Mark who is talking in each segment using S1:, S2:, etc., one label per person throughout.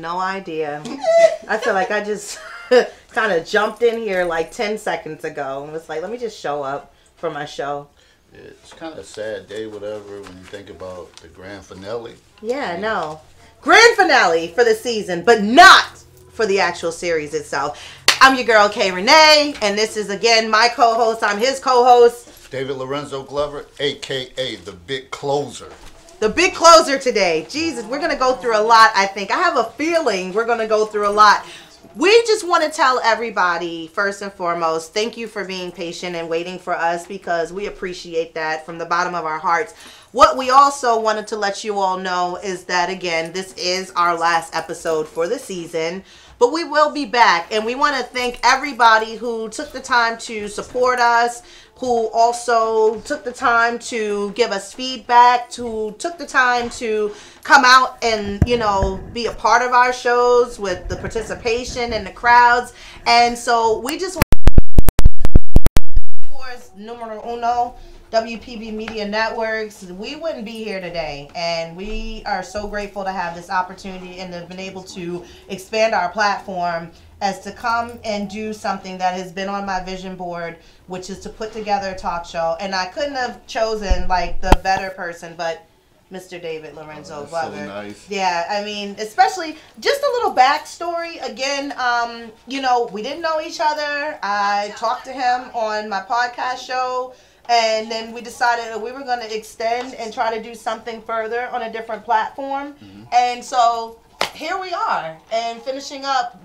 S1: no idea. I feel like I just kind of jumped in here like 10 seconds ago and was like, let me just show up for my show.
S2: It's kind of a sad day, whatever, when you think about the grand finale.
S1: Yeah, no. Grand finale for the season, but not for the actual series itself. I'm your girl, Rene, and this is, again, my co-host. I'm his co-host,
S2: David Lorenzo Glover, a.k.a. the Big Closer.
S1: The big closer today. Jesus, we're going to go through a lot, I think. I have a feeling we're going to go through a lot. We just want to tell everybody, first and foremost, thank you for being patient and waiting for us, because we appreciate that from the bottom of our hearts. What we also wanted to let you all know is that, again, this is our last episode for the season, but we will be back. And we want to thank everybody who took the time to support us, who also took the time to give us feedback, who took the time to come out and, you know, be a part of our shows with the participation and the crowds. And so we just want to, of course, numero uno, WPB Media Networks. We wouldn't be here today, and we are so grateful to have this opportunity and to have been able to expand our platform as to come and do something that has been on my vision board, which is to put together a talk show. And I couldn't have chosen like the better person but Mr. David Lorenzo Glover.
S2: So nice.
S1: Yeah, I mean, especially just a little backstory. Again, you know, we didn't know each other. I talked to him on my podcast show, and then we decided that we were going to extend and try to do something further on a different platform. Mm-hmm. And so here we are, and finishing up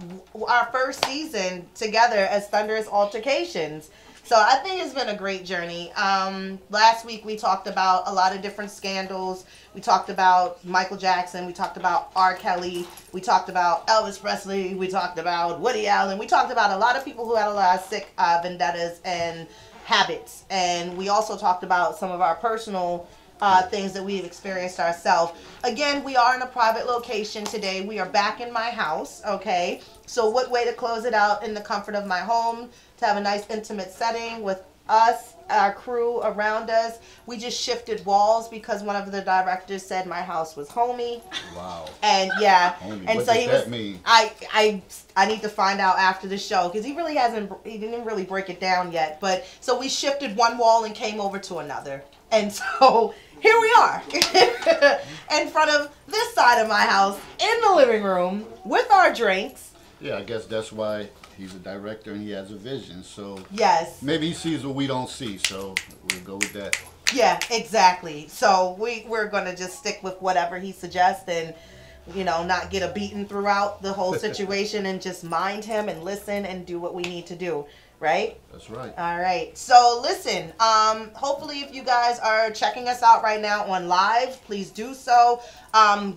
S1: our first season together as Thunderous Altercations. So I think it's been a great journey. Last week we talked about a lot of different scandals. We talked about Michael Jackson. We talked about R. Kelly. We talked about Elvis Presley. We talked about Woody Allen. We talked about a lot of people who had a lot of sick vendettas and habits. And we also talked about some of our personal things that we've experienced ourselves. Again, we are in a private location today. We are back in my house, okay? So what way to close it out in the comfort of my home, to have a nice intimate setting with us, our crew around us. We just shifted walls because one of the directors said my house was homey.
S2: Wow.
S1: And yeah,
S2: Homey.
S1: and
S2: What
S1: so
S2: does
S1: he
S2: that
S1: was.
S2: mean?
S1: I need to find out after the show, because he didn't really break it down yet. But so we shifted one wall and came over to another, and so here we are in front of this side of my house in the living room with our drinks.
S2: Yeah, I guess that's why he's a director and he has a vision. So
S1: yes,
S2: maybe he sees what we don't see. So we'll go with that.
S1: Yeah, exactly. So we're going to just stick with whatever he suggests, and, you know, not get a beating throughout the whole situation, and just mind him and listen and do what we need to do. Right?
S2: That's right.
S1: All right. So listen, hopefully if you guys are checking us out right now on live, please do so.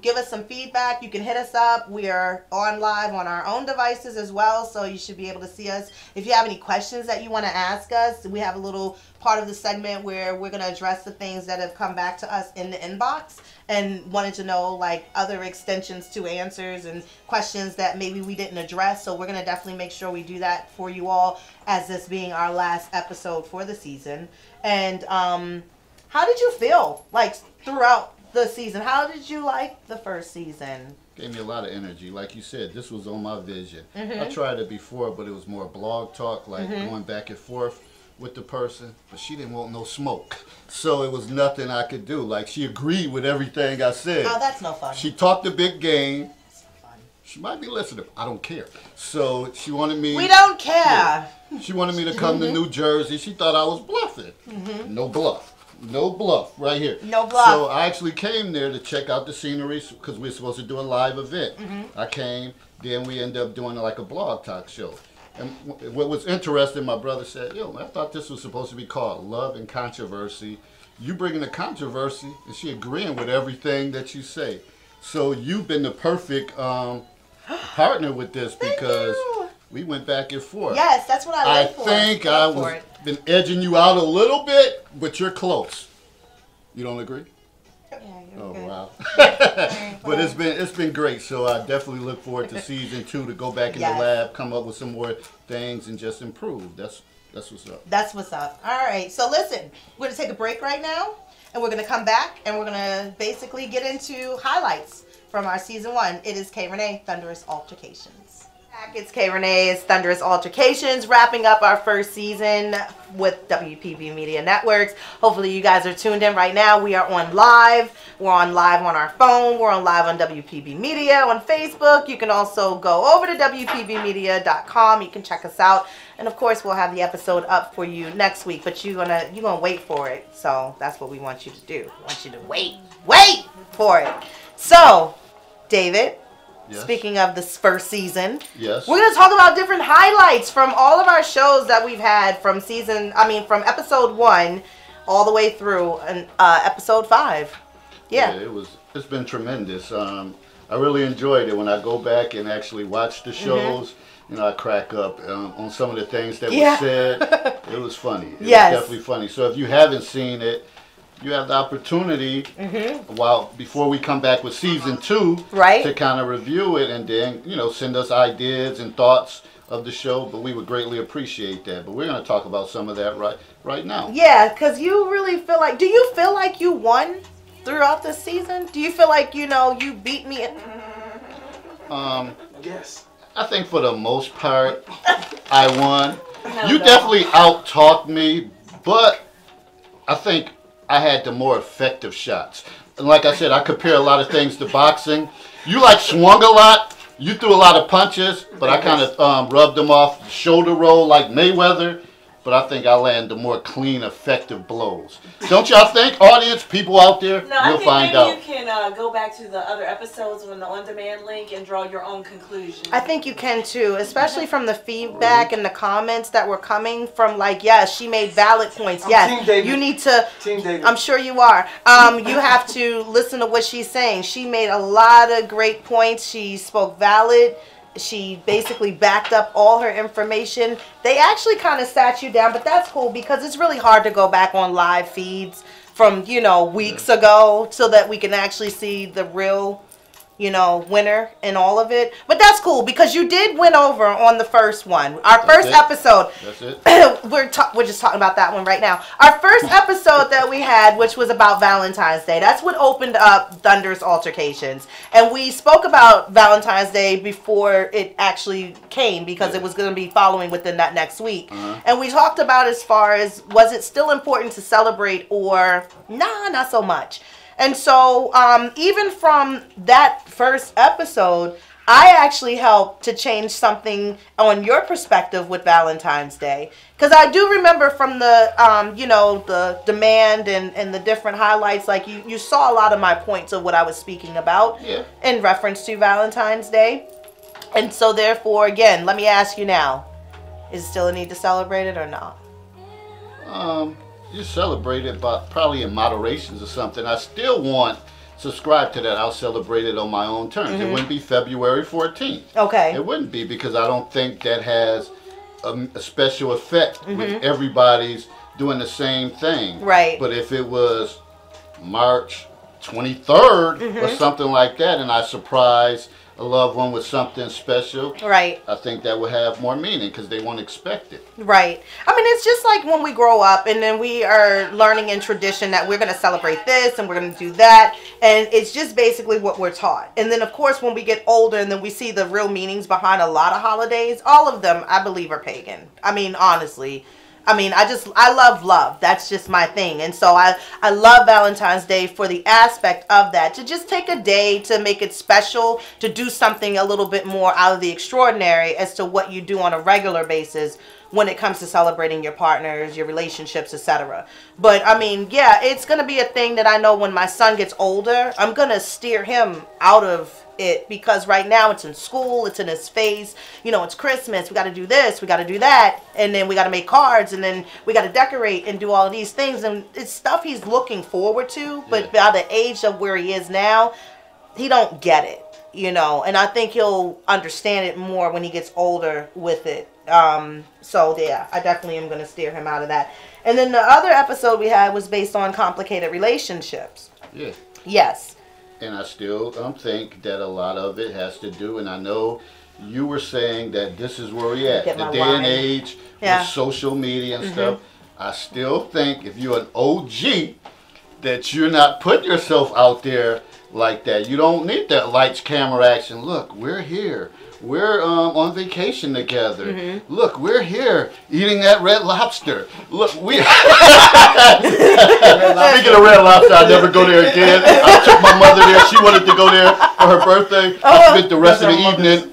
S1: Give us some feedback. You can hit us up. We are on live on our own devices as well, so you should be able to see us. If you have any questions that you want to ask us, we have a little part of the segment where we're going to address the things that have come back to us in the inbox and wanted to know, like, other extensions to answers and questions that maybe we didn't address. So we're going to definitely make sure we do that for you all, as this being our last episode for the season. And how did you feel, like, throughout the season? How did you like the first season?
S2: Gave me a lot of energy. Like you said, this was on my vision.
S1: Mm-hmm.
S2: I tried it before, but it was more blog talk, like
S1: Mm-hmm.
S2: going back and forth with the person, but she didn't want no smoke. So it was nothing I could do. Like, she agreed with everything I said.
S1: Oh, that's no fun.
S2: She talked a big game.
S1: That's no fun.
S2: She might be listening. I don't care. So she wanted me.
S1: We don't care.
S2: Yeah, she wanted me to come to New Jersey. She thought I was bluffing.
S1: Mm-hmm.
S2: No bluff. No bluff right here.
S1: No bluff.
S2: So I actually came there to check out the scenery because we were supposed to do a live event.
S1: Mm-hmm.
S2: I came. Then we ended up doing like a blog talk show. And what was interesting, my brother said, yo, I thought this was supposed to be called Love and Controversy. You bringing the controversy, and she agreeing with everything that you say. So you've been the perfect partner with this, because we went back and forth.
S1: Yes, that's what I like for.
S2: I think I was been edging you out a little bit, but you're close. You don't agree?
S1: Yeah, you're
S2: Oh
S1: good.
S2: wow! But it's been great. So I definitely look forward to season 2 to go back in
S1: Yes.
S2: the lab, come up with some more things, and just improve. That's That's what's up.
S1: That's what's up. All right. So listen, we're going to take a break right now, and we're going to come back, and we're going to basically get into highlights from our season 1. It is K. Rene, Thunderous Altercations. It's K. Rene's Thunderous Altercations, wrapping up our first season with WPB Media Networks. Hopefully you guys are tuned in right now. We are on live. We're on live on our phone. We're on live on WPB Media on Facebook. You can also go over to WPBmedia.com. You can check us out. And of course, we'll have the episode up for you next week. But you're gonna wait for it. So that's what we want you to do. We want you to wait for it. So, David.
S2: Yes.
S1: Speaking of this first season,
S2: yes,
S1: we're going to talk about different highlights from all of our shows that we've had from from episode 1 all the way through episode 5. Yeah.
S2: It's been tremendous. I really enjoyed it. When I go back and actually watch the shows, I crack up on some of the things that were said. It was funny. It was definitely funny. So if you haven't seen it, you have the opportunity before we come back with season 2 to kind of review it and then send us ideas and thoughts of the show. But we would greatly appreciate that. But we're going to talk about some of that right now.
S1: Yeah, because you really feel like, do you feel like you won throughout this season? Do you feel like you beat me?
S3: Yes.
S2: I think for the most part I won. You definitely out-talked me, but I think I had the more effective shots. And like I said, I compare a lot of things to boxing. You swung a lot. You threw a lot of punches, but I kind of rubbed them off shoulder roll like Mayweather. But I think I land the more clean, effective blows. Don't y'all think, audience, people out there?
S4: No, I think maybe you can go back to the other episodes on the on-demand link and draw your own conclusion.
S1: I think you can too, especially from the feedback and the comments that were coming from yes, she made valid points. Yes, you need to.
S3: Team David.
S1: I'm sure you are. You have to listen to what she's saying. She made a lot of great points. She spoke valid. She basically backed up all her information. They actually kind of sat you down, but that's cool because it's really hard to go back on live feeds from, weeks ago so that we can actually see the real, winner in all of it. But that's cool because you did win over on the first one. Our first episode.
S2: That's it.
S1: We're just talking about that one right now. Our first episode that we had, which was about Valentine's Day. That's what opened up Thunderous Altercations. And we spoke about Valentine's Day before it actually came because it was going to be following within that next week. And we talked about as far as, was it still important to celebrate or, nah, not so much. And so even from that first episode, I actually helped to change something on your perspective with Valentine's Day. Because I do remember from the, the demand and the different highlights, you saw a lot of my points of what I was speaking about in reference to Valentine's Day. And so therefore, again, let me ask you now, is it still a need to celebrate it or not?
S2: You celebrate it, but probably in moderations or something. I still subscribe to that. I'll celebrate it on my own terms. It wouldn't be February 14th.
S1: Okay.
S2: It wouldn't be because I don't think that has a special effect with everybody's doing the same thing.
S1: Right.
S2: But if it was March 23rd or something like that and I surprise a loved one with something special,
S1: right,
S2: I think that would have more meaning because they won't expect it.
S1: Right. I mean, it's just like when we grow up and then we are learning in tradition that we're going to celebrate this and we're going to do that, and it's just basically what we're taught. And then of course when we get older and then we see the real meanings behind a lot of holidays, all of them I believe are pagan. I mean, honestly, I love love. That's just my thing. And so I love Valentine's Day for the aspect of that, to just take a day to make it special, to do something a little bit more out of the extraordinary as to what you do on a regular basis when it comes to celebrating your partners, your relationships, etc. But I mean, yeah, it's going to be a thing that I know when my son gets older, I'm going to steer him out of it, because right now it's in school, it's in his face, it's Christmas, we got to do this, we got to do that, and then we got to make cards, and then we got to decorate and do all of these things, and it's stuff he's looking forward to, but by the age of where he is now, he don't get it, and I think he'll understand it more when he gets older with it. So yeah, I definitely am going to steer him out of that. And then the other episode we had was based on complicated relationships.
S2: Yeah.
S1: Yes.
S2: And I still think that a lot of it has to do, and I know you were saying that this is where we at.
S1: Get
S2: The
S1: my
S2: day
S1: wine.
S2: and age
S1: Yeah.
S2: with social media and stuff. I still think if you're an OG, that you're not putting yourself out there like that. You don't need that lights, camera, action. Look, we're here. We're on vacation together. Look, we're here eating that Red Lobster. Look, we. Speaking of Red Lobster, I never go there again. I took my mother there. She wanted to go there for her birthday. I spent the rest of the evening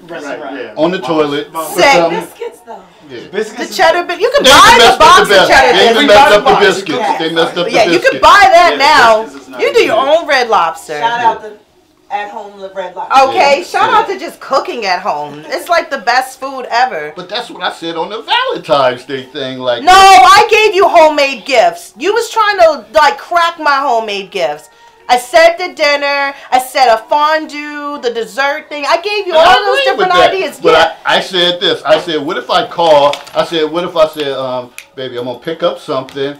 S2: on the toilet.
S1: Sick.
S4: Biscuits though.
S2: Yeah.
S1: The cheddar bit. You can
S2: They
S1: buy the
S2: messed up
S1: box
S2: the
S1: of
S2: biscuits.
S1: cheddar
S2: They
S1: bits.
S2: even messed up the
S1: Box.
S2: biscuits.
S4: Yeah.
S2: They messed up the
S1: Yeah, you
S2: biscuits.
S1: can buy that
S3: Yeah,
S1: now.
S3: biscuits is not
S1: You do your
S3: good.
S1: own Red Lobster.
S4: Shout out the at home Red Lobster.
S1: Okay,
S2: Yeah.
S1: shout
S2: Yeah.
S1: out to just cooking at home. It's like the best food ever.
S2: But that's what I said on the Valentine's Day thing. Like,
S1: No, I gave you homemade gifts. You was trying to like crack my homemade gifts. I said the dinner. I said a fondue, the dessert thing. I gave you
S2: and I
S1: all those
S2: agree with
S1: different
S2: that.
S1: ideas.
S2: But
S1: Yeah.
S2: I said this. I said, what if I call? I said, what if I said, baby, I'm gonna pick up something.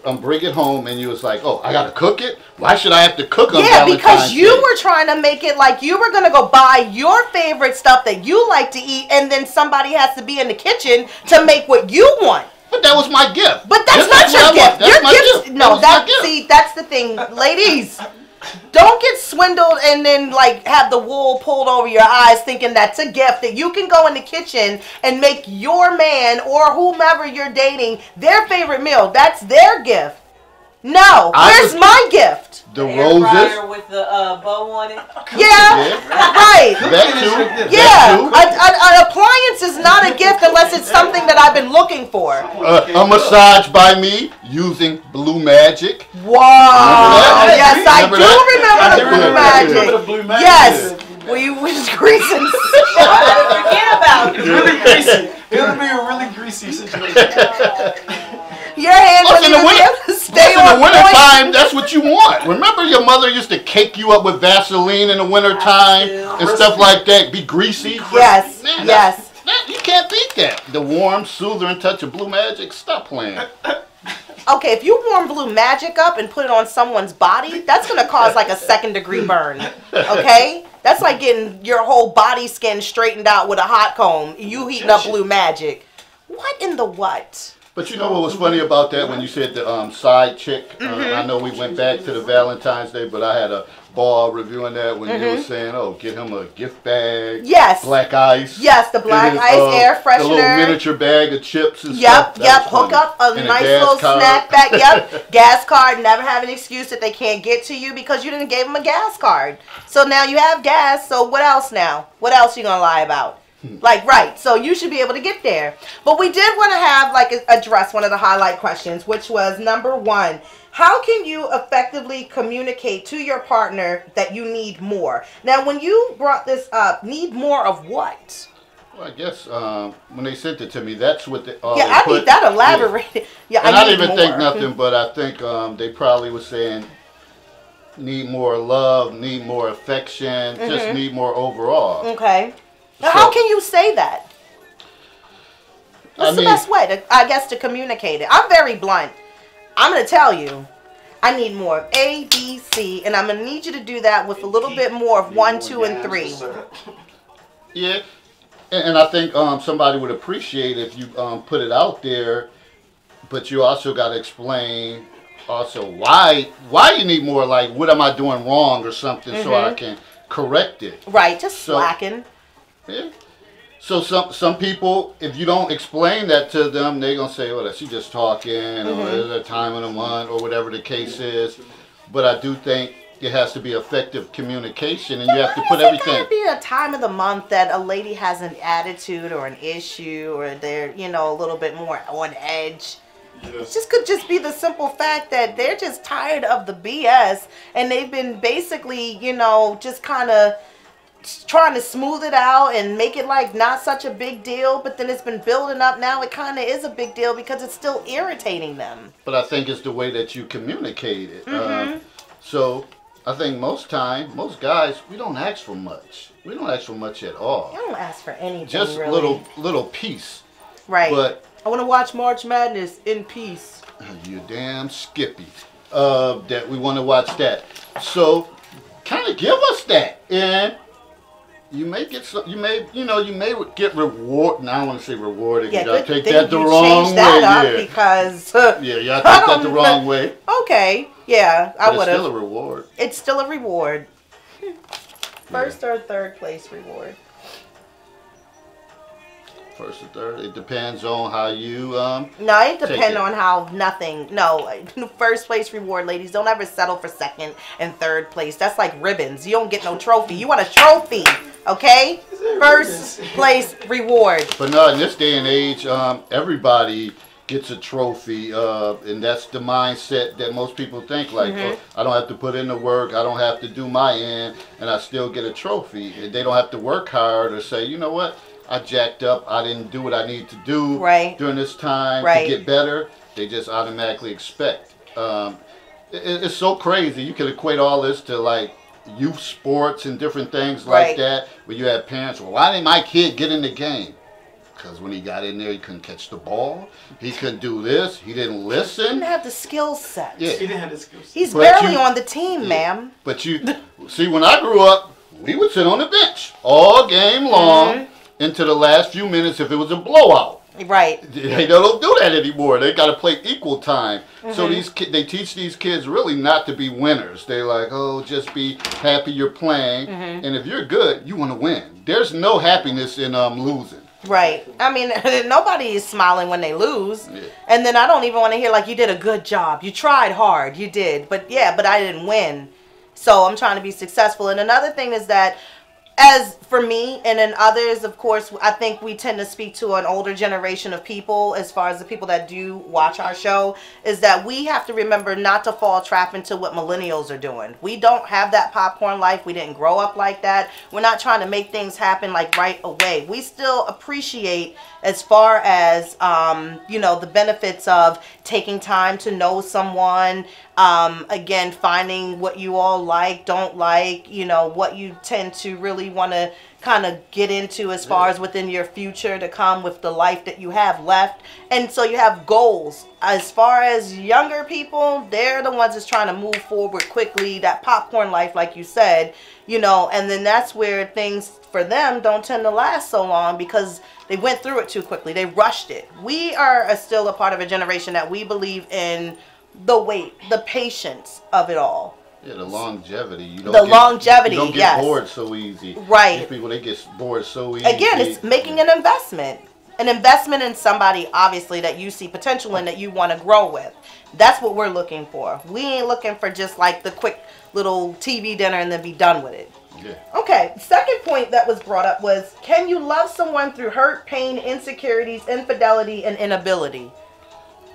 S2: I'm bring it home, and you was like, oh, I gotta cook it. Why should I have to cook on
S1: Yeah,
S2: Valentine's
S1: because you
S2: Day?
S1: were trying to make it like you were going to go buy your favorite stuff that you like to eat, and then somebody has to be in the kitchen to make what you want.
S2: But that was my gift.
S1: But that's
S2: This
S1: not
S2: is
S1: your
S2: what I
S1: gift.
S2: want. That's
S1: Your
S2: my
S1: gift.
S2: gift.
S1: No,
S2: was my
S1: that
S2: gift.
S1: see, that's the thing, ladies. Don't get swindled and then like have the wool pulled over your eyes thinking that's a gift that you can go in the kitchen and make your man or whomever you're dating their favorite meal. That's their gift. No, where's my gift?
S2: The
S4: Air
S2: roses.
S4: fryer with the bow on it.
S1: Yeah, right.
S2: That too.
S1: Yeah,
S2: That
S1: an appliance is not a gift unless it's something that I've been looking for.
S2: too. A massage by me using Blue Magic.
S1: Wow.
S2: that?
S1: Yes, I
S2: Remember
S1: do
S2: that?
S1: remember
S3: I
S1: the
S3: do
S1: blue
S3: remember
S1: magic.
S3: the Blue Magic.
S1: Yes, we was greasing.
S4: Forget about
S3: It's
S4: it.
S3: really greasy. It'll be a really greasy situation.
S1: Your hands
S2: Plus
S1: are
S2: in the winter,
S1: stay
S2: in
S1: on
S2: the winter
S1: point.
S2: time, that's what you want. Remember your mother used to cake you up with Vaseline in the winter time and stuff like that, be greasy?
S1: Yes,
S2: Man,
S1: yes.
S2: you can't beat that. The warm, soothing touch of Blue Magic, stop playing.
S1: Okay, if you warm blue magic up and put it on someone's body, that's gonna cause like a 2nd-degree burn. Okay? That's like getting your whole body skin straightened out with a hot comb. You heating up blue magic. What in the what?
S2: But you know what was funny about that when you said the side chick? I know we went back to the Valentine's Day, but I had a ball reviewing that when you were saying, oh, get him a gift bag.
S1: Yes.
S2: Black ice.
S1: Yes, the black
S2: and
S1: ice air
S2: The little
S1: freshener.
S2: miniature bag of chips and
S1: Yep,
S2: stuff. That
S1: yep.
S2: was funny.
S1: Hook up a
S2: And
S1: nice
S2: gas
S1: little
S2: card.
S1: snack bag. Yep. Gas card. Never have an excuse that they can't get to you because you didn't give them a gas card. So now you have gas. So what else now? What else you gonna lie about? Like, right. So you should be able to get there. But we did want to have like address one of the highlight questions, which was number 1. How can you effectively communicate to your partner that you need more? Now, when you brought this up, need more of what?
S2: Well, I guess when they sent it to me, that's what they.
S1: Yeah, I need that elaborated. Yeah,
S2: And I
S1: need
S2: didn't even think
S1: more.
S2: nothing, but I think they probably was saying need more love, need more affection, just need more overall.
S1: Okay. Now,
S2: So-
S1: how can you say that? What's
S2: I
S1: the
S2: mean-
S1: best way, to communicate it? I'm very blunt. I'm going to tell you, I need more of A, B, C, and I'm going to need you to do that with a little bit more of 1, 2, and 3.
S2: Yeah, and I think somebody would appreciate if you put it out there, but you also got to explain also why you need more. Like, what am I doing wrong or something, so I can correct it.
S1: Right, just
S2: So-
S1: slacking.
S2: Yeah. So some people, if you don't explain that to them, they're gonna say, "Well, she just talking," or "There's a time in a month," or whatever the case is. But I do think it has to be effective communication, and you have to put
S1: It
S2: everything.
S1: could be a time of the month that a lady has an attitude or an issue, or they're, a little bit more on edge. It just could just be the simple fact that they're just tired of the BS, and they've been basically, just kind of trying to smooth it out and make it like not such a big deal, but then it's been building up. Now it kind of is a big deal because it's still irritating them.
S2: But I think it's the way that you communicate it. So I think most guys, we don't ask for much. We don't ask for much at all.
S1: I don't ask for anything,
S2: Just
S1: really.
S2: little piece.
S1: Right.
S2: But
S1: I want to watch March Madness in peace.
S2: you damn Skippy. That we want to watch that. So kind of give us that. And You may get some. You may get reward. Now I don't want to say rewarded.
S1: Yeah,
S2: you gotta
S1: good
S2: take that the
S1: you
S2: wrong
S1: changed that up
S2: way. Yeah.
S1: because
S2: Yeah, you gotta take that the wrong way.
S1: Okay, yeah, I
S2: But
S1: would
S2: it's still
S1: have.
S2: a reward.
S1: It's still a reward. First or third place reward.
S2: First or third. It depends on how you
S1: No, it
S2: take
S1: depends
S2: it.
S1: on how nothing. No, first place reward, ladies. Don't ever settle for second and third place. That's like ribbons. You don't get no trophy. You want a trophy, okay? First place reward.
S2: But no, in this day and age, everybody gets a trophy, and that's the mindset that most people think. Like, oh, I don't have to put in the work, I don't have to do my end, and I still get a trophy. And they don't have to work hard or say, you know what, I jacked up, I didn't do what I need to do during this time to get better. They just automatically expect. It's so crazy. You can equate all this to like youth sports and different things like that, where you have parents, well, why didn't my kid get in the game? Because when he got in there, he couldn't catch the ball. He couldn't do this. He didn't listen.
S1: He didn't have the skill set.
S2: Yeah.
S3: He didn't have the skills.
S1: He's barely on the team, ma'am.
S2: But you see, when I grew up, we would sit on the bench all game long into the last few minutes if it was a blowout.
S1: Right.
S2: They don't do that anymore. They got to play equal time. So they teach these kids really not to be winners. They're like, oh, just be happy you're playing. And if you're good, you want to win. There's no happiness in losing.
S1: Right. I mean, nobody is smiling when they lose.
S2: Yeah.
S1: And then I don't even want to hear like you did a good job. You tried hard. You did. But yeah, but I didn't win. So I'm trying to be successful. And another thing is that as for me and in others, of course, I think we tend to speak to an older generation of people as far as the people that do watch our show, is that we have to remember not to fall trap into what millennials are doing. We don't have that popcorn life. We didn't grow up like that. We're not trying to make things happen like right away. We still appreciate as far as, you know, the benefits of taking time to know someone, again, finding what you all like, don't like, you know, what you tend to really want to kind of get into as far as within your future to come with the life that you have left. And so you have goals. As far as younger people, they're the ones that's trying to move forward quickly, that popcorn life, like you said, you know, and then that's where things for them don't tend to last so long because they went through it too quickly. They rushed it. We are still a part of a generation that we believe in the wait, the patience of it all.
S2: Yeah, the longevity. You don't
S1: longevity,
S2: you don't get bored so easy.
S1: Right.
S2: These people, they get bored so easy.
S1: Again, it's making an investment. An investment in somebody, obviously, that you see potential in, that you want to grow with. That's what we're looking for. We ain't looking for just like the quick little TV dinner and then be done with it.
S2: Yeah.
S1: Okay, second point that was brought up was, can you love someone through hurt, pain, insecurities, infidelity, and inability?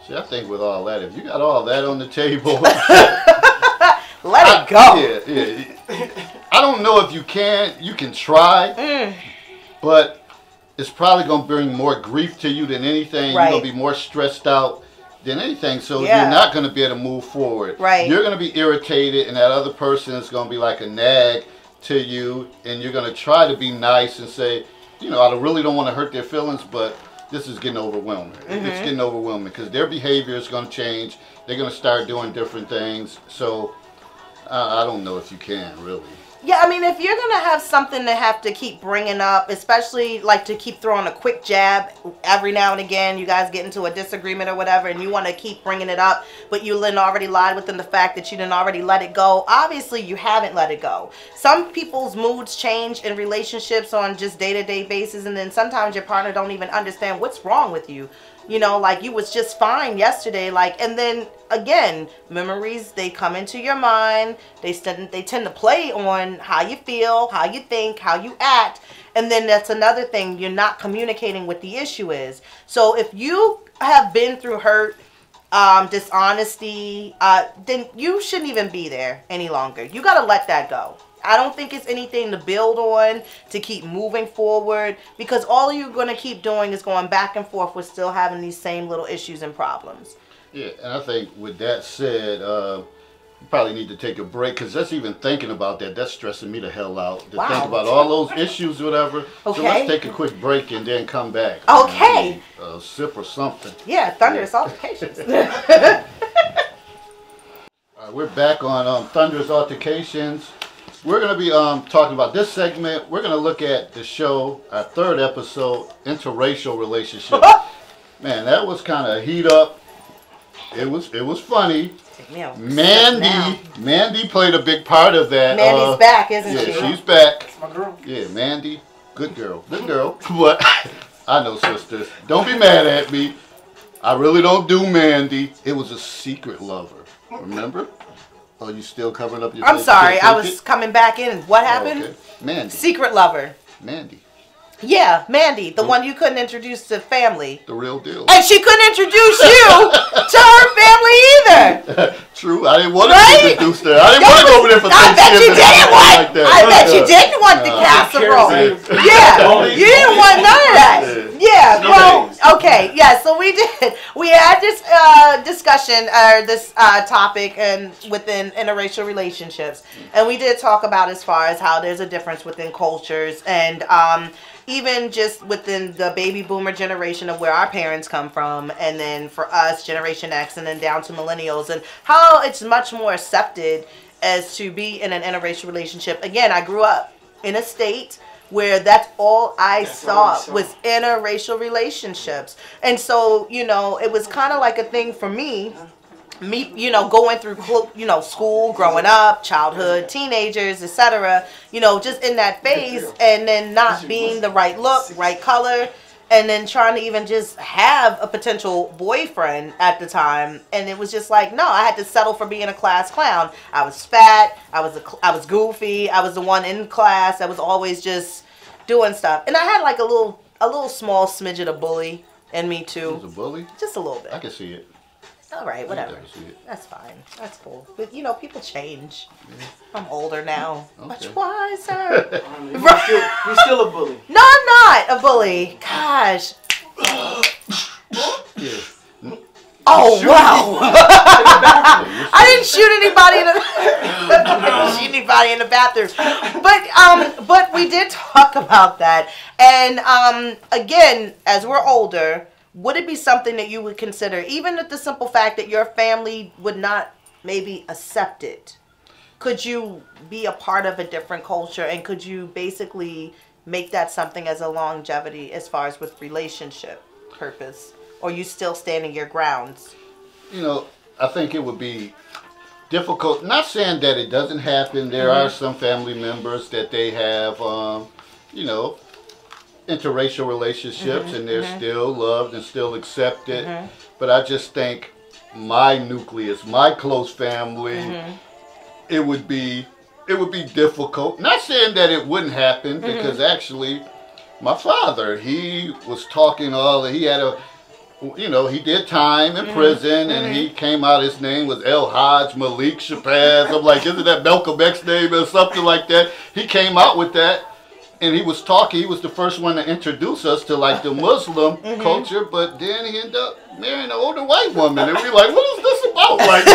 S2: See, I think with all that, if you got all that on the table...
S1: Let it go.
S2: Yeah. I don't know if you can. You can try, but it's probably going to bring more grief to you than anything. You're going to be more stressed out than anything, so you're not going to be able to move forward.
S1: Right.
S2: You're going to be irritated, and that other person is going to be like a nag to you, and you're going to try to be nice and say, you know, I really don't want to hurt their feelings, but this is getting overwhelming. It's getting overwhelming because their behavior is going to change. They're going to start doing different things, so... I don't know if you can, really.
S1: Yeah, I mean, if you're going to have something to have to keep bringing up, especially like to keep throwing a quick jab every now and again, you guys get into a disagreement or whatever, and you want to keep bringing it up, but you already lied within the fact that you didn't already let it go. Obviously, you haven't let it go. Some people's moods change in relationships on just day-to-day basis, and then sometimes your partner don't even understand what's wrong with you. You know, like you was just fine yesterday, like, and then again, memories, they come into your mind. They tend to play on how you feel, how you think, how you act. And then that's another thing, you're not communicating what the issue is. So if you have been through hurt, dishonesty, then you shouldn't even be there any longer. You got to let that go. I don't think it's anything to build on, to keep moving forward, because all you're going to keep doing is going back and forth with still having these same little issues and problems.
S2: Yeah, and I think with that said, you probably need to take a break, because that's even thinking about that, that's stressing me the hell out, to think about all those issues or whatever.
S1: Okay.
S2: So let's take a quick break and then come back.
S1: Okay.
S2: A sip or something.
S1: Yeah, Thunderous Altercations.
S2: We're back on Thunderous Altercations. we're going to be talking about this segment. We're going to look at the show, our third episode, interracial relationships. Man, that was kind of heat up. It was funny. Mandy played a big part of that.
S1: Mandy's back, isn't she?
S2: Yeah, she's back.
S3: That's my girl.
S2: Yeah, Mandy, good girl. But I know, sisters, don't be mad at me. I really don't do Mandy. It was a secret lover. Remember? Oh, you still covering up your face?
S1: I'm sorry, I was coming back in. What happened?
S2: Okay. Mandy.
S1: Secret lover.
S2: Mandy.
S1: Yeah, Mandy, the one you couldn't introduce to family.
S2: The real deal.
S1: And she couldn't introduce you to her family either.
S2: True, I didn't want to introduce her. I didn't want to go over there for
S1: I bet you
S2: Thanksgiving.
S1: didn't want.
S2: Like that.
S1: I bet you didn't want the casserole. Yeah, you didn't want none of that. Yeah, well, okay, yeah. So we did. We had this discussion or this topic and within interracial relationships, and we did talk about as far as how there's a difference within cultures and even just within the baby boomer generation of where our parents come from, and then for us, Generation X, and then down to millennials, and how it's much more accepted as to be in an interracial relationship. Again, I grew up in a state where that's all I saw was interracial relationships. And so, you know, it was kind of like a thing for me, you know, going through, you know, school, growing up, childhood, teenagers, etc., you know, just in that phase, and then not being the right look, right color, and then trying to even just have a potential boyfriend at the time. And it was just like, no, I had to settle for being a class clown. I was fat, I was goofy, I was the one in class that was always just doing stuff. And I had like a little small smidget of bully in me too.
S2: You was a bully?
S1: Just a little bit.
S2: I can see it.
S1: All right, whatever. That's fine. That's cool. But, you know, people change. I'm older now.
S2: Okay.
S1: Much wiser.
S3: You're still a bully.
S1: No, I'm not a bully. Gosh.
S2: Yeah.
S1: Oh, wow. I didn't shoot anybody in the bathroom. But we did talk about that. And again, as we're older, would it be something that you would consider, even with the simple fact that your family would not maybe accept it? Could you be a part of a different culture, and could you basically make that something as a longevity as far as with relationship purpose? Or you still standing your grounds?
S2: You know, I think it would be difficult. Not saying that it doesn't happen. There are some family members that they have, you know, interracial relationships, and they're still loved and still accepted. But I just think my nucleus, my close family, it would be difficult. Not saying that it wouldn't happen, because actually my father, he was talking he had a, you know, he did time in prison, and he came out, his name was El Hajj Malik Shabazz. I'm like, isn't that Malcolm X's name or something like that? He came out with that. And he was talking, he was the first one to introduce us to like the Muslim culture, but then he ended up marrying an older white woman. And we like, what is this about? Like,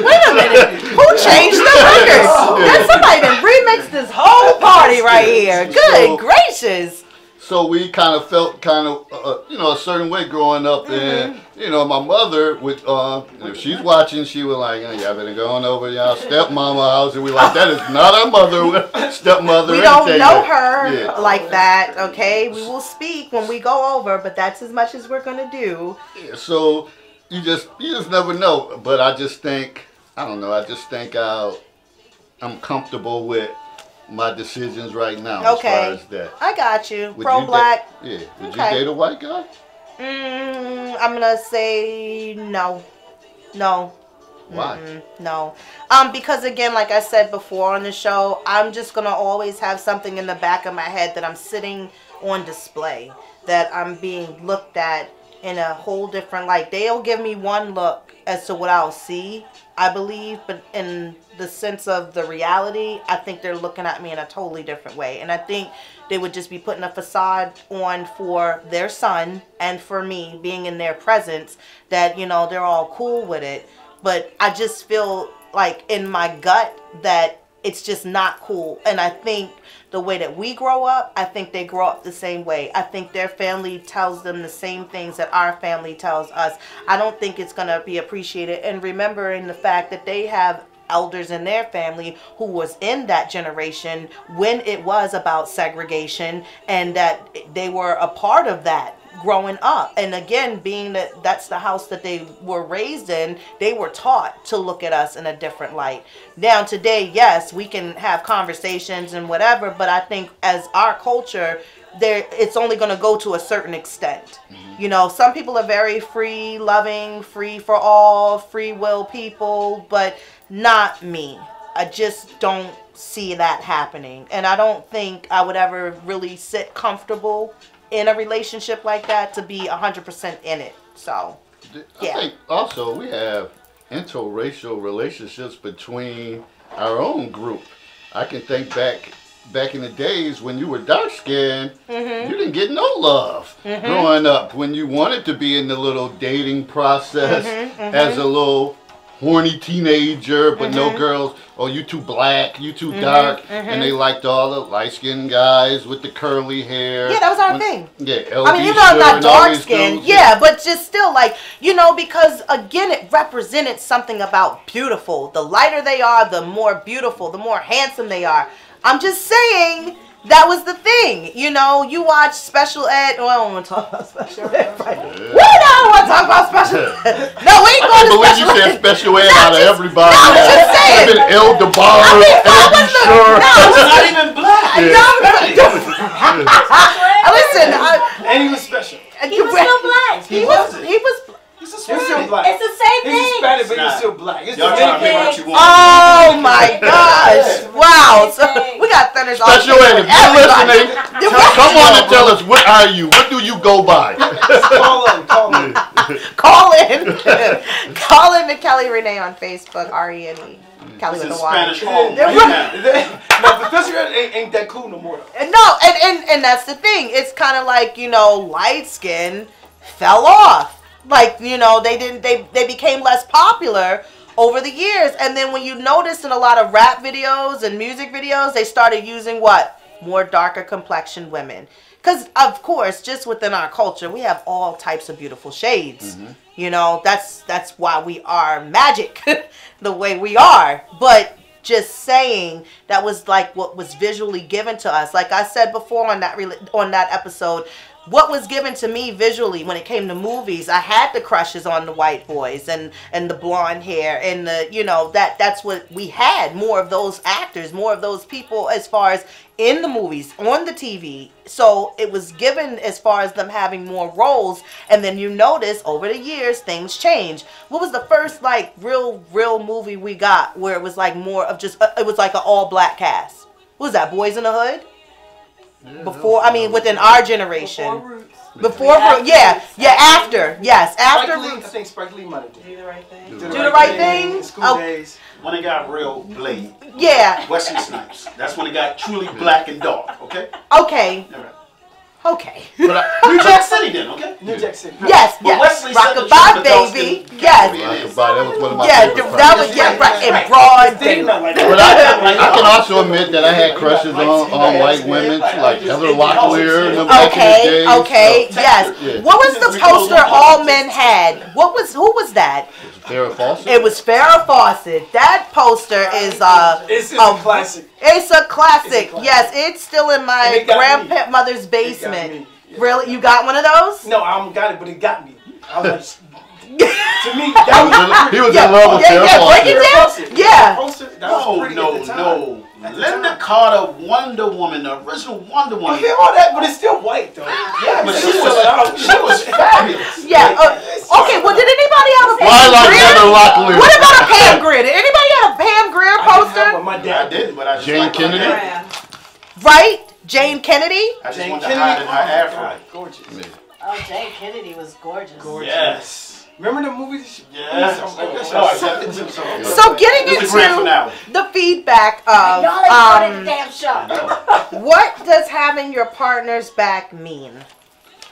S1: wait a minute, who changed the records? There's somebody that remixed this whole party right here. Good gracious.
S2: So we kind of felt you know, a certain way growing up. And, you know, my mother would, if she's watching, she was like, oh, y'all better go on over to y'all stepmama house. And we like, that is not our mother, stepmother.
S1: We don't know her like that, okay? We will speak when we go over, but that's as much as we're going to do.
S2: Yeah, so you just never know. But I just think, I don't know, I just think I'm comfortable with my decisions right now,
S1: okay,
S2: as far as that.
S1: I got you. Pro-black.
S2: Yeah. Would you date a white guy?
S1: I'm going to say no. No.
S2: Why?
S1: No. Because again, like I said before on the show, I'm just going to always have something in the back of my head that I'm sitting on display, that I'm being looked at in a whole different light. They'll give me one look as to what I'll see, I believe, but in the sense of the reality, I think they're looking at me in a totally different way. And I think they would just be putting a facade on for their son and for me, being in their presence, that, you know, they're all cool with it. But I just feel like in my gut that it's just not cool. And I think the way that we grow up, I think they grow up the same way. I think their family tells them the same things that our family tells us. I don't think it's going to be appreciated. And remembering the fact that they have elders in their family who was in that generation when it was about segregation, and that they were a part of that growing up. And again, being that that's the house that they were raised in, they were taught to look at us in a different light. Now today, yes, we can have conversations and whatever, but I think as our culture, it's only going to go to a certain extent. You know, some people are very free loving, free for all, free will people, but not me. I just don't see that happening, and I don't think I would ever really sit comfortable in a relationship like that to be 100% in it. So yeah.
S2: I think also we have interracial relationships between our own group. I can think back in the days when you were dark skinned, you didn't get no love growing up when you wanted to be in the little dating process as a little horny teenager, but no girls. Oh, you too black, you too dark, and they liked all the light skinned guys with the curly hair.
S1: Yeah, that was our thing.
S2: Yeah,
S1: I mean, even though I'm not dark skinned, yeah, but just still, like, you know, because again, it represented something about beautiful. The lighter they are, the more beautiful, the more handsome they are. I'm just saying that was the thing. You know, you watch Special Ed. Oh, I don't want to talk about Special Ed. Right? We don't want to talk about Special Ed. No, we ain't going to Special Ed.
S2: You said Special Ed out of everybody.
S1: No, I'm just saying.
S2: Even Elder Bar, sure.
S3: No, he's not even black.
S1: Listen,
S3: and he was special.
S4: He was still black.
S3: He wasn't.
S1: He was.
S3: He's still black.
S4: It's the same thing.
S3: He's Hispanic, but he's still black. It's
S5: Y'all
S3: the
S5: trying to
S3: same
S5: make what
S3: thing.
S5: you want.
S1: Oh my gosh! Wow, so we got Thunderous
S2: Special Ed, if you're listening, come on and tell us, what are you? What do you go by?
S3: Call in.
S1: Call in. Call in to Kelly Rene on Facebook, Rene. Kelly with
S5: It's
S1: the
S5: in
S1: Y.
S5: Spanish home right now.
S3: No, Professor Ed ain't that cool no more.
S1: No, and that's the thing. It's kind of like, you know, light skin fell off. Like, you know, they became less popular over the years. And then when you notice in a lot of rap videos and music videos, they started using what? More darker complexioned women. Because, of course, just within our culture, we have all types of beautiful shades. You know, that's why we are magic the way we are. But just saying, that was like what was visually given to us. Like I said before on that episode, what was given to me visually when it came to movies, I had the crushes on the white boys and the blonde hair and the, you know, that's what we had, more of those actors, more of those people as far as in the movies, on the TV. So it was given as far as them having more roles, and then you notice over the years things change. What was the first like real movie we got where it was like more of just it was like an all black cast? What was that, Boys in the Hood? Before, I mean, within our generation. Before Roots. After. Yes, after Roots.
S3: I think Spike Lee might have done.
S4: Do the right thing.
S1: Do the right thing.
S3: School days.
S5: When it got real blatant.
S1: Yeah.
S5: Wesley Snipes. That's when it got truly black and dark, okay?
S1: Okay.
S5: All right.
S1: Okay.
S5: New Jack City then, okay?
S3: New Jack City.
S1: Yes,
S5: But Wesley said the
S1: Rockabye,
S5: truth, adults
S1: baby.
S5: didn't
S1: Yes.
S2: That was one of my
S1: Yeah,
S2: favorite
S1: that
S2: parts.
S1: was right in broad daylight.
S2: But I can also admit that I had crushes on white women, like Heather Locklear and them back in the day.
S1: Okay, yes.
S2: Yeah.
S1: What was the poster all men had? Who was that?
S2: Farrah Fawcett?
S1: It was Farrah Fawcett. That poster is
S3: It's a classic.
S1: It's a classic. Yes, it's still in my
S3: And it got
S1: grandmother's
S3: It got
S1: basement.
S3: me. Yeah.
S1: Really? You got one of those?
S3: No, I don't got it, but it got me. I was like, to me, that was
S2: He was in love with Farrah
S1: break it
S2: Fawcett.
S1: down. Yeah.
S3: That was pretty at the time.
S5: No.
S3: At the
S5: Linda
S3: time.
S5: Carter, Wonder Woman, the original Wonder
S3: I
S5: Woman.
S3: feel all that, but it's still white though. Yeah,
S5: But
S3: she
S5: she was fabulous.
S1: Yeah. Okay. Well, did anybody have a
S2: Why
S1: Pam
S2: like
S1: Grier?
S2: Heather Locklear?
S1: What about a Pam Grier? Did anybody have a Pam Grier poster?
S3: My
S5: I
S3: dad
S5: didn't, but I just
S2: Jane
S5: liked her
S2: Kennedy?
S5: hair.
S1: Right? Jane Kennedy?
S5: I just
S3: Jane
S5: wanted to
S3: Kennedy.
S5: hide in her afro.
S3: God, gorgeous.
S4: Oh, Jane Kennedy was gorgeous.
S5: Yes.
S3: Remember the movie?
S5: Yes.
S1: So getting
S5: This is the grand
S1: into
S5: finale.
S1: the feedback of
S4: Y'all ain't started the damn show.
S1: what does having your partner's back mean?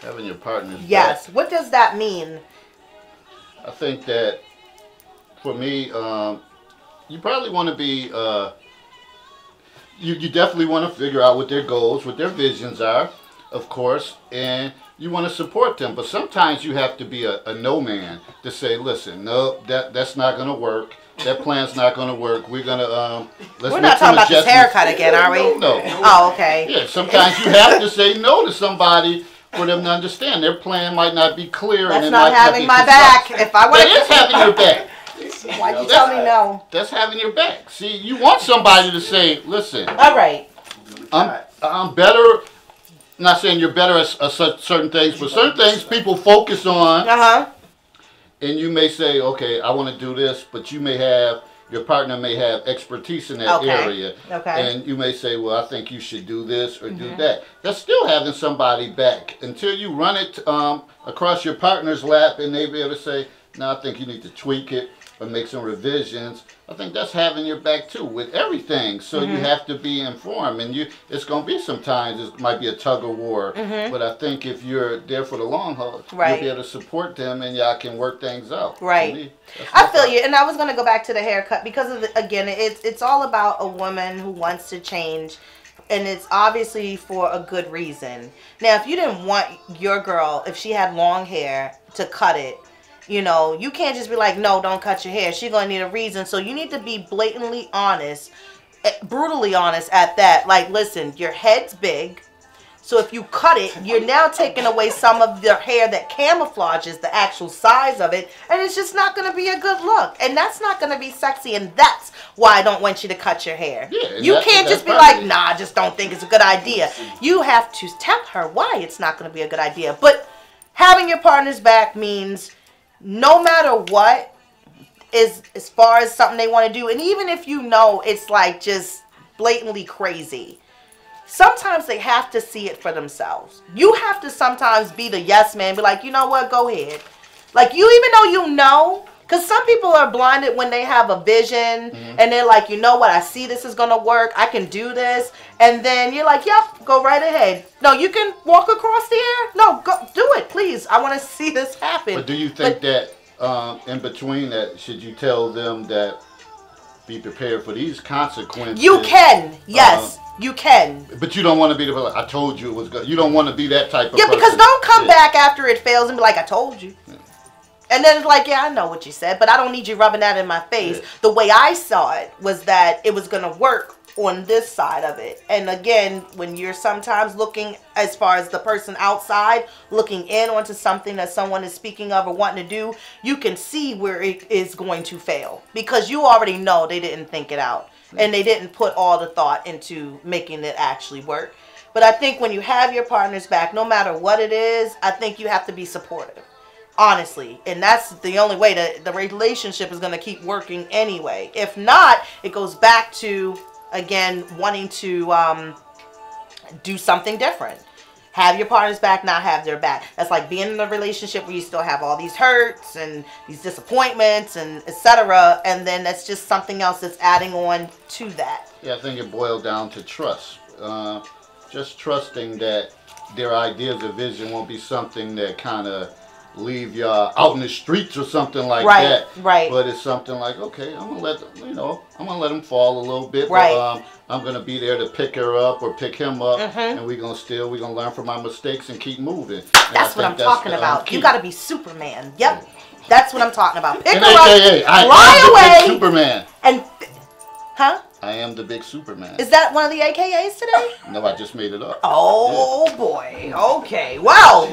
S2: Having your partner's
S1: Yes.
S2: back.
S1: What does that mean?
S2: I think that for me, you probably want to be, you definitely want to figure out what their goals, what their visions are, of course, and you want to support them. But sometimes you have to be a no man to say, listen, no, that's not going to work. that plan's not going to work. We're going to let's
S1: We're
S2: make
S1: not
S2: some
S1: talking about this
S2: adjustments."
S1: haircut again, are we?
S2: No.
S1: Oh, okay.
S2: Yeah, sometimes you have to say no to somebody for them to understand. Their plan might not be clear.
S1: That's
S2: and it
S1: not
S2: might
S1: having
S2: not
S1: my
S2: be
S1: back.
S2: concise.
S1: If I want
S2: That is having your back.
S1: why'd you tell me no?
S2: That's having your back. See, you want somebody to say, "Listen,
S1: All right.
S2: I'm better." I'm not saying you're better at certain things, but certain things people focus on. And you may say, "Okay, I want to do this," but your partner may have expertise in that area.
S1: Okay.
S2: And you may say, "Well, I think you should do this or do that." That's still having somebody back until you run it across your partner's lap and they be able to say, "No, I think you need to tweak it or make some revisions." I think that's having your back too with everything. So you have to be informed, and it's going to be sometimes it might be a tug of war. But I think if you're there for the long haul, you'll be able to support them, and y'all can work things out.
S1: Right. I feel you, and I was going to go back to the haircut because again, it's all about a woman who wants to change. And it's obviously for a good reason. Now, if you didn't want your girl, if she had long hair, to cut it, you know, you can't just be like, "No, don't cut your hair." She's going to need a reason. So you need to be blatantly honest, brutally honest at that. Like, listen, your head's big. So if you cut it, you're now taking away some of the hair that camouflages the actual size of it. And it's just not going to be a good look. And that's not going to be sexy. And that's why I don't want you to cut your hair.
S2: Yeah,
S1: you can't just be like, "Nah, I just don't think it's a good idea." You have to tell her why it's not going to be a good idea. But having your partner's back means no matter what is as far as something they want to do, and even if you know it's like just blatantly crazy, sometimes they have to see it for themselves. You have to sometimes be the yes man, be like, "You know what, go ahead." Like, you, even though you know, because some people are blinded when they have a vision and they're like, "You know what, I see this is gonna work, I can do this," and then you're like, "Yep, go right ahead. No, you can walk across the air. No, go do it, please. I want to see this happen."
S2: But do you think that in between that, should you tell them that be prepared for these consequences?
S1: You can, yes, you can.
S2: But you don't want to be the like, "I told you it was good." You don't want to be that type of person.
S1: Because don't come back after it fails and be like, "I told you." And then it's like, "Yeah, I know what you said, but I don't need you rubbing that in my face." The way I saw it was that it was going to work on this side of it. And again, when you're sometimes looking as far as the person outside, looking in onto something that someone is speaking of or wanting to do, you can see where it is going to fail. Because you already know they didn't think it out. And they didn't put all the thought into making it actually work. But I think when you have your partner's back, no matter what it is, I think you have to be supportive. Honestly, and that's the only way that the relationship is going to keep working anyway. If not, it goes back to, again, wanting to do something different. Have your partner's back, not have their back. That's like being in a relationship where you still have all these hurts and these disappointments and etc. And then that's just something else that's adding on to that.
S2: Yeah, I think it boiled down to trust. Just trusting that their ideas or vision won't be something that kind of leave y'all out in the streets or something like that.
S1: Right.
S2: But it's something like, okay, I'm gonna let them, I'm gonna let them fall a little bit.
S1: Right.
S2: But I'm gonna be there to pick her up or pick him up, and we're gonna learn from our mistakes and keep moving. And
S1: that's what I'm talking about. You got to be Superman. Yep. That's what I'm talking about. Pick
S2: and
S1: her
S2: AKA,
S1: up,
S2: I
S1: fly
S2: am
S1: away,
S2: the big Superman.
S1: And huh?
S2: I am the big Superman.
S1: Is that one of the AKAs today?
S2: No, I just made it up.
S1: Oh boy. Okay. Well,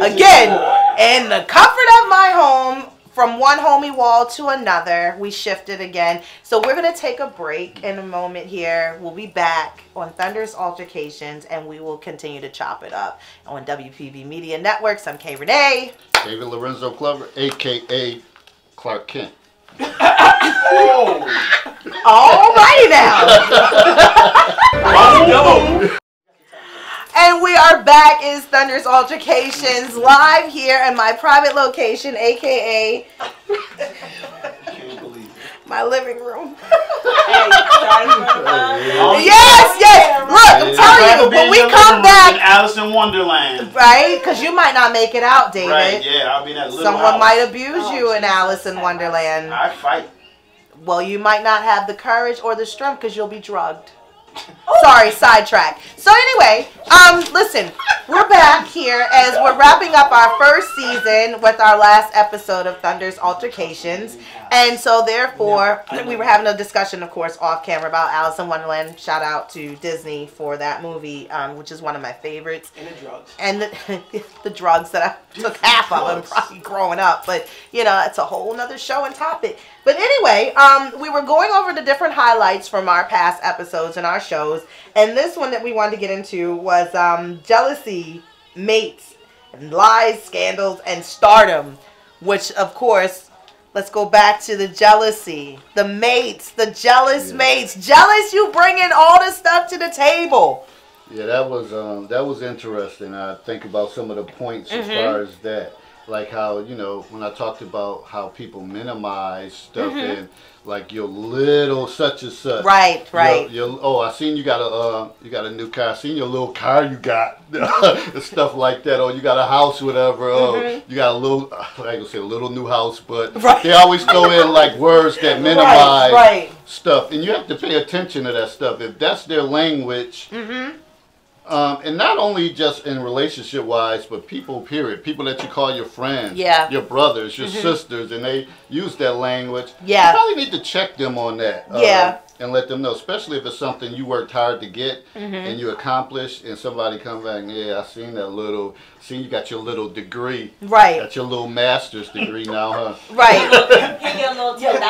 S1: again, in the comfort of my home, from one homie wall to another, we shifted again. So we're going to take a break in a moment here. We'll be back on Thunderous Altercations, and we will continue to chop it up on WPB Media Networks. I'm K. Rene.
S2: David Lorenzo Clover, a.k.a. Clark Kent.
S1: Alrighty now. And we are back. It's Thunderous Altercations live here in my private location, aka my living room. Yes. Look, I'm telling you, when we come back,
S5: Alice in Wonderland,
S1: right? Because you might not make it out, David.
S5: right? Yeah, I'll be in that little
S1: Someone
S5: house.
S1: might abuse you in Alice in Wonderland.
S5: I fight.
S1: Well, you might not have the courage or the strength because you'll be drugged. Sorry, sidetrack. So anyway, listen, we're back here as we're wrapping up our first season with our last episode of Thunderous Altercations. And so therefore, we were having a discussion, of course, off camera about Alice in Wonderland. Shout out to Disney for that movie, which is one of my favorites.
S3: And the drugs.
S1: And the drugs that I took half of them probably growing up. But, you know, that's a whole nother show and topic. But anyway, we were going over the different highlights from our past episodes and our shows. And this one that we wanted to get into was jealousy, mates, and lies, scandals, and stardom. Which, of course, let's go back to the jealousy. The mates, the jealous mates. Jealous you bringing all this stuff to the table.
S2: Yeah, that was interesting. I think about some of the points as far as that. Like how, you know, when I talked about how people minimize stuff and like your little such and such.
S1: Right.
S2: Oh, I seen you got a new car. I seen your little car you got. And stuff like that. Or you got a house, whatever. Oh, you got a little, I ain't gonna say a little new house, but they always throw in like words that minimize stuff. And you have to pay attention to that stuff. If that's their language, and not only just in relationship wise, but people, period. People that you call your friends, your brothers, your sisters, and they use that language. You probably need to check them on that. And let them know, especially if it's something you worked hard to get and you accomplished, and somebody come back, I seen that little, you got your little degree. Got your little master's degree now, huh?
S4: He get a little $10.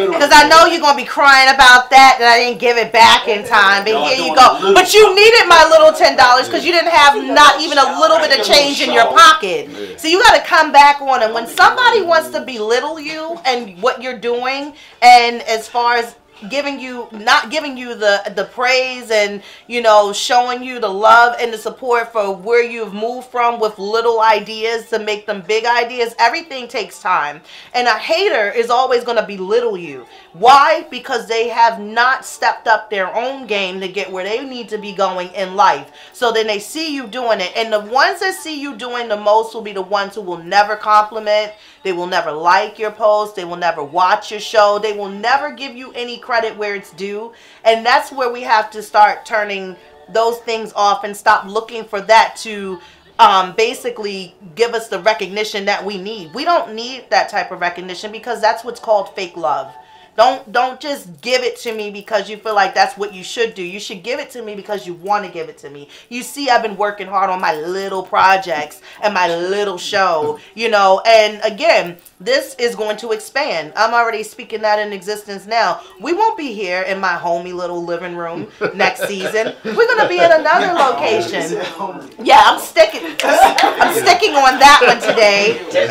S1: Because I know you're going to be crying about that I didn't give it back in time, but here you go. But you needed my little $10 because you didn't have not even a little bit of change in your pocket. So you got to come back on it. When somebody wants to belittle you and what you're doing, and as far as not giving you the praise and, you know, showing you the love and the support for where you've moved from with little ideas to make them big ideas, everything takes time. And a hater is always going to belittle you. Why? Because they have not stepped up their own game to get where they need to be going in life. So then they see you doing it. And the ones that see you doing the most will be the ones who will never compliment. They will never like your post. They will never watch your show. They will never give you any credit where it's due. And that's where we have to start turning those things off and stop looking for that to basically give us the recognition that we need. We don't need that type of recognition because that's what's called fake love. Don't just give it to me because you feel like that's what you should do. You should give it to me because you want to give it to me. You see, I've been working hard on my little projects and my little show, you know, and again, this is going to expand. I'm already speaking that in existence now. We won't be here in my homey little living room next season. We're going to be in another location. Yeah, I'm sticking on that one today. Yeah,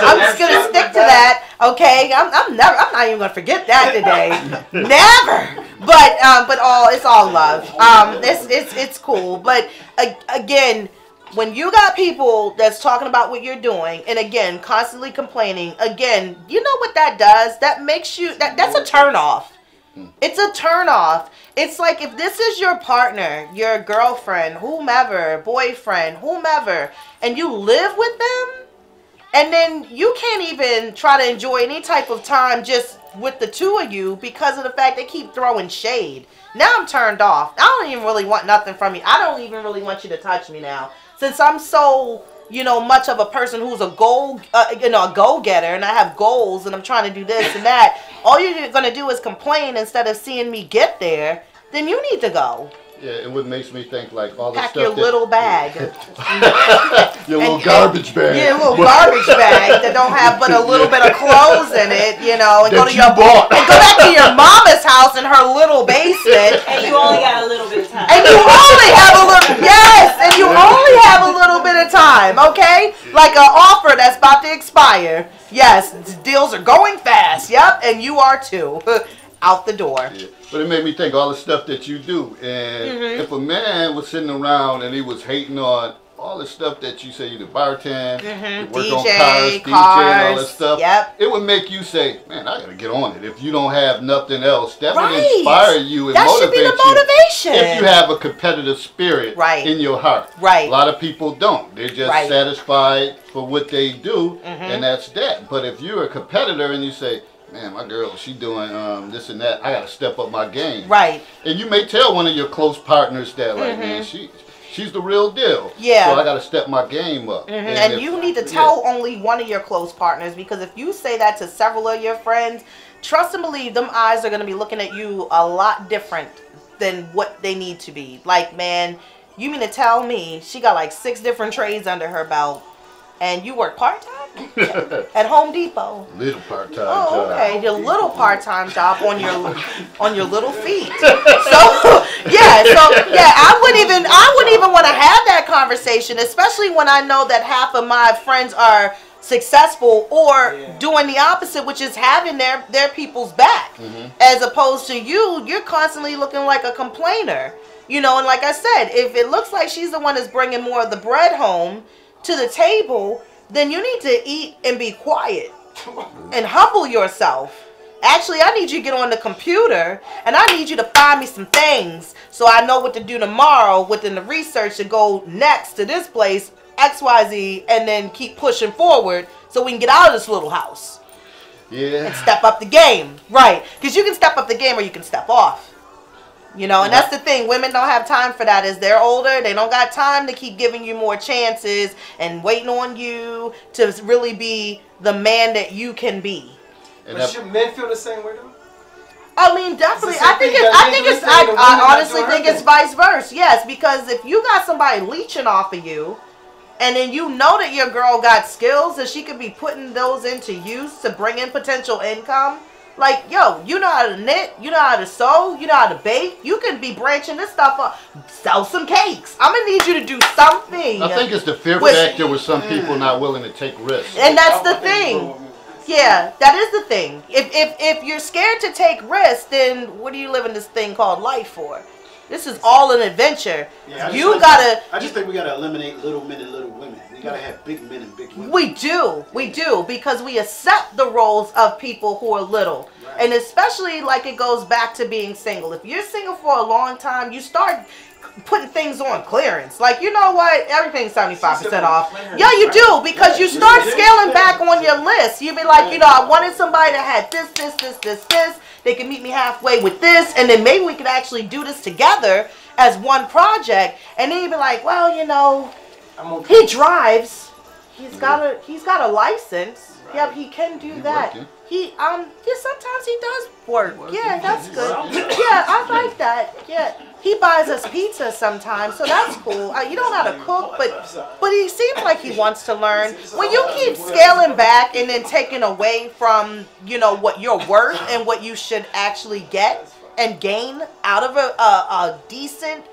S1: I'm just going to stick to that. Okay, I'm not even gonna forget that today. Never. But it's all love. It's cool. But again, when you got people that's talking about what you're doing, and again, constantly complaining, again, you know what that does? That makes you that's a turn off. It's a turn off. It's like if this is your partner, your girlfriend, whomever, boyfriend, whomever, and you live with them. And then you can't even try to enjoy any type of time just with the two of you because of the fact they keep throwing shade. Now I'm turned off. I don't even really want nothing from you. I don't even really want you to touch me now. Since I'm so, you know, much of a person who's a go-getter, and I have goals and I'm trying to do this and that, all you're going to do is complain instead of seeing me get there, then you need to go.
S2: Yeah, and what makes me think like all the
S1: Pack
S2: stuff
S1: your little bag.
S2: Your little garbage bag.
S1: Yeah, a little garbage bag that don't have but a little bit of clothes in it, you know, and go to and go back to your mama's house in her little basement.
S4: And you only got a little bit of time.
S1: And you only have a little and you only have a little bit of time, okay? Like an offer that's about to expire. Yes, deals are going fast. Yep, and you are too. Out the door.
S2: Yeah. But it made me think all the stuff that you do. And if a man was sitting around and he was hating on all the stuff that you say, you do bartend, you work on cars, DJ and all that stuff, it would make you say, man, I got to get on it. If you don't have nothing else, that would inspire you and motivate
S1: should be the motivation.
S2: You if you have a competitive spirit in your heart. A lot of people don't. They're just satisfied for what they do, and that's that. But if you're a competitor and you say, man, my girl, she doing this and that. I got to step up my game.
S1: Right.
S2: And you may tell one of your close partners that, like, man, she's the real deal.
S1: Yeah.
S2: So I got to step my game up.
S1: And you need to tell only one of your close partners, because if you say that to several of your friends, trust and believe, them eyes are going to be looking at you a lot different than what they need to be. Like, man, you mean to tell me she got like 6 different trades under her belt and you work part-time at Home Depot?
S2: Little part-time
S1: job. Okay, your little part-time job on your little feet. I wouldn't even want to have that conversation, especially when I know that half of my friends are successful or doing the opposite, which is having their people's back, as opposed to you're constantly looking like a complainer, you know. And like I said, if it looks like she's the one that's bringing more of the bread home to the table, then you need to eat and be quiet and humble yourself. Actually, I need you to get on the computer and I need you to find me some things so I know what to do tomorrow within the research to go next to this place, XYZ, and then keep pushing forward so we can get out of this little house.
S2: Yeah.
S1: And step up the game. Right. Because you can step up the game or you can step off. You know, and that's the thing. Women don't have time for that. As they're older, they don't got time to keep giving you more chances and waiting on you to really be the man that you can be.
S3: But should men feel the same way though?
S1: I mean, definitely. I honestly think it's vice versa. Yes, because if you got somebody leeching off of you, and then you know that your girl got skills and she could be putting those into use to bring in potential income. Like, yo, you know how to knit, you know how to sew, you know how to bake. You can be branching this stuff up. Sell some cakes. I'm going to need you to do something.
S2: I think it's the fear factor with some people not willing to take risks.
S1: And that's the thing. Yeah, that is the thing. If you're scared to take risks, then what are you living this thing called life for? This is all an adventure.
S5: Yeah, I just think we gotta eliminate little men and little women. We gotta have big men and big women.
S1: We do, because we accept the roles of people who are little. Right. And especially, like, it goes back to being single. If you're single for a long time, you start putting things on clearance. Like, you know what? Everything's 75% off. Yeah, you do, because you start scaling back on your list. You be like, you know, I wanted somebody that had this. They can meet me halfway with this, and then maybe we could actually do this together as one project. And then you'd be like, well, you know, he drives. He's got a license. Right. Yeah, he can do that. Working. Sometimes he does work. Yeah, that's good. Yeah, I like that. Yeah. He buys us pizza sometimes, so that's cool. You don't know how to cook, but he seems like he wants to learn. When you keep scaling back and then taking away from, you know, what you're worth and what you should actually get and gain out of a decent,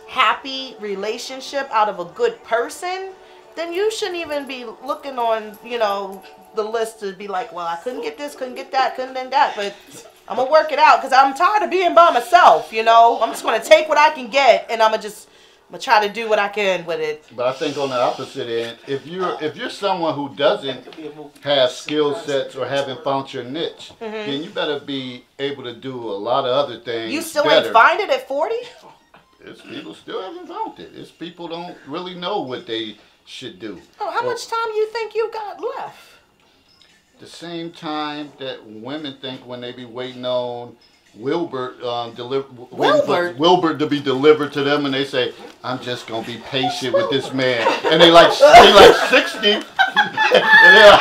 S1: happy relationship, out of a good person, then you shouldn't even be looking on, you know, the list to be like, well, I couldn't get this, couldn't get that, couldn't get that, but I'm going to work it out because I'm tired of being by myself, you know. I'm just going to take what I can get and I'm going to try to do what I can with it.
S2: But I think on the opposite end, if you're someone who doesn't have skill sets or haven't found your niche, then you better be able to do a lot of other things.
S1: You still ain't find it at 40?
S2: It's people still haven't found it. It's people don't really know what they should do.
S1: Oh, how much time you think you got left?
S2: The same time that women think when they be waiting on Wilbert to be delivered to them, and they say, "I'm just gonna be patient with this man," and they like 60. And yeah,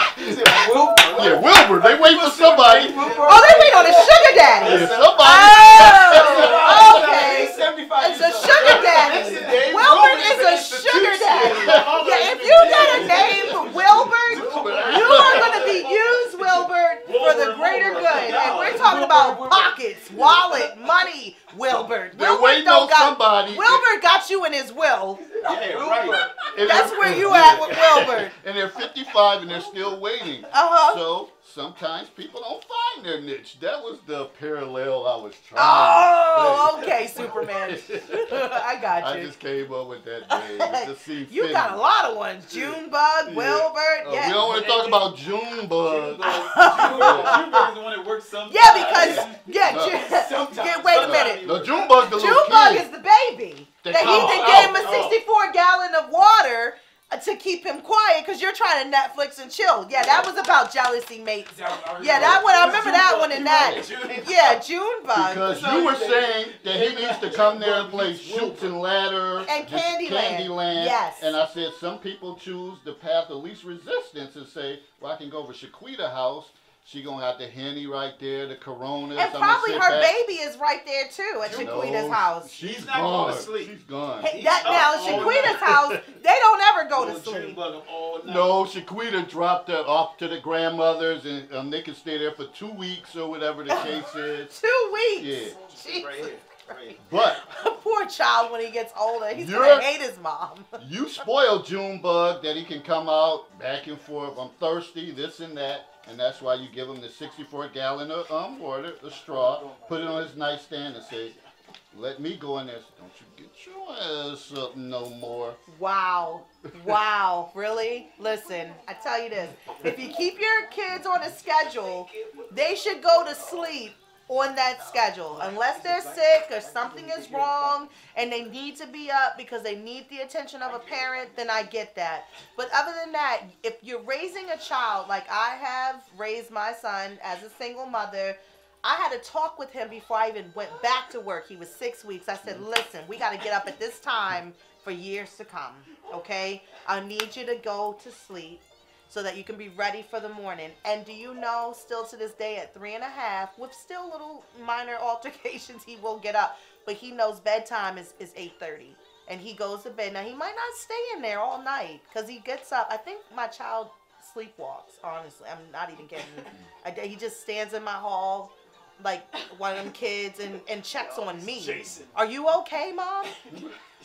S2: Wilbur. They wait for somebody.
S1: Oh, they wait on a sugar daddy.
S2: Yeah, somebody.
S1: Oh, okay. It's a sugar daddy. Wilbur is a sugar daddy. Yeah, if you got a name, Wilbur, you are going to be used, Wilbur, for the greater good. And we're talking about pockets, wallet, money, Wilbur. Wilbur got you in his will.
S5: Yeah, right.
S1: That's where you at with Wilbur.
S2: And they're 55 and they're still waiting. So sometimes people don't find their niche. That was the parallel I was trying to say.
S1: Okay, Superman. I got you.
S2: I just came up with that name.
S1: You got a lot of ones. Junebug, Wilbur.
S2: We don't want to talk about Junebug.
S5: Junebug is the one that works sometimes.
S1: Yeah, because, wait a minute.
S2: No, Junebug the little
S1: Junebug
S2: kid.
S1: is the baby. That he gave him a 64-gallon of water. to keep him quiet because you're trying to Netflix and chill. Yeah, that was about jealousy, mates. Yeah, that one. I remember that one in that. Yeah, Junebug.
S2: Because you were saying that he needs to come there and play Shoots and Ladder
S1: and Candyland.
S2: Yes. And I said some people choose the path of least resistance and say, well, I can go over Shaquita's house. She gonna have the Henny right there, the Coronas.
S1: And probably her baby is right there too at Shaquita's house.
S2: She's
S5: not
S2: gone.
S5: going to sleep.
S2: She's gone.
S1: Hey, now Shaquita's house, they don't ever go to sleep.
S2: No, Shaquita dropped her off to the grandmother's, and they can stay there for 2 weeks or whatever the case is.
S1: 2 weeks.
S2: Yeah.
S5: Right here. Right.
S2: But
S1: poor child when he gets older, he's gonna hate his mom.
S2: You spoiled Junebug that he can come out back and forth. I'm thirsty, this and that. And that's why you give him the 64-gallon of water, the straw, put it on his nightstand and say, let me go in there. Don't you get your ass up no more.
S1: Wow. Wow. Really? Listen, I tell you this. If you keep your kids on a schedule, they should go to sleep on that schedule. Unless they're sick or something is wrong and they need to be up because they need the attention of a parent, then I get that. But other than that, if you're raising a child like I have raised my son as a single mother, I had to talk with him before I even went back to work. He was 6 weeks. I said, listen, we got to get up at this time for years to come, okay? I need you to go to sleep so that you can be ready for the morning. And do you know, still to this day at 3.5, with still little minor altercations, he will get up. But he knows bedtime is 8:30. And he goes to bed. Now, he might not stay in there all night because he gets up. I think my child sleepwalks, honestly. I'm not even kidding. He just stands in my hall like one of them kids and checks on me.
S3: Jason.
S1: Are you okay, Mom?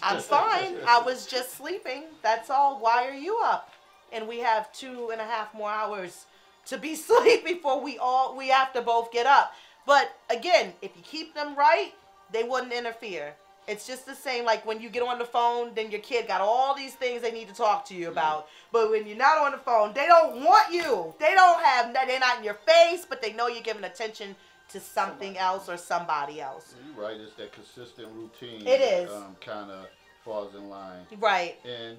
S1: I'm fine. I was just sleeping. That's all. Why are you up? And we have 2.5 more hours to be asleep before we have to both get up. But again, if you keep them right, they wouldn't interfere. It's just the same like when you get on the phone, then your kid got all these things they need to talk to you about. But when you're not on the phone, they don't want you. They're not in your face, but they know you're giving attention to something else or somebody else.
S2: You're right. It's that consistent routine.
S1: It is.
S2: Kind of falls in line.
S1: Right.
S2: And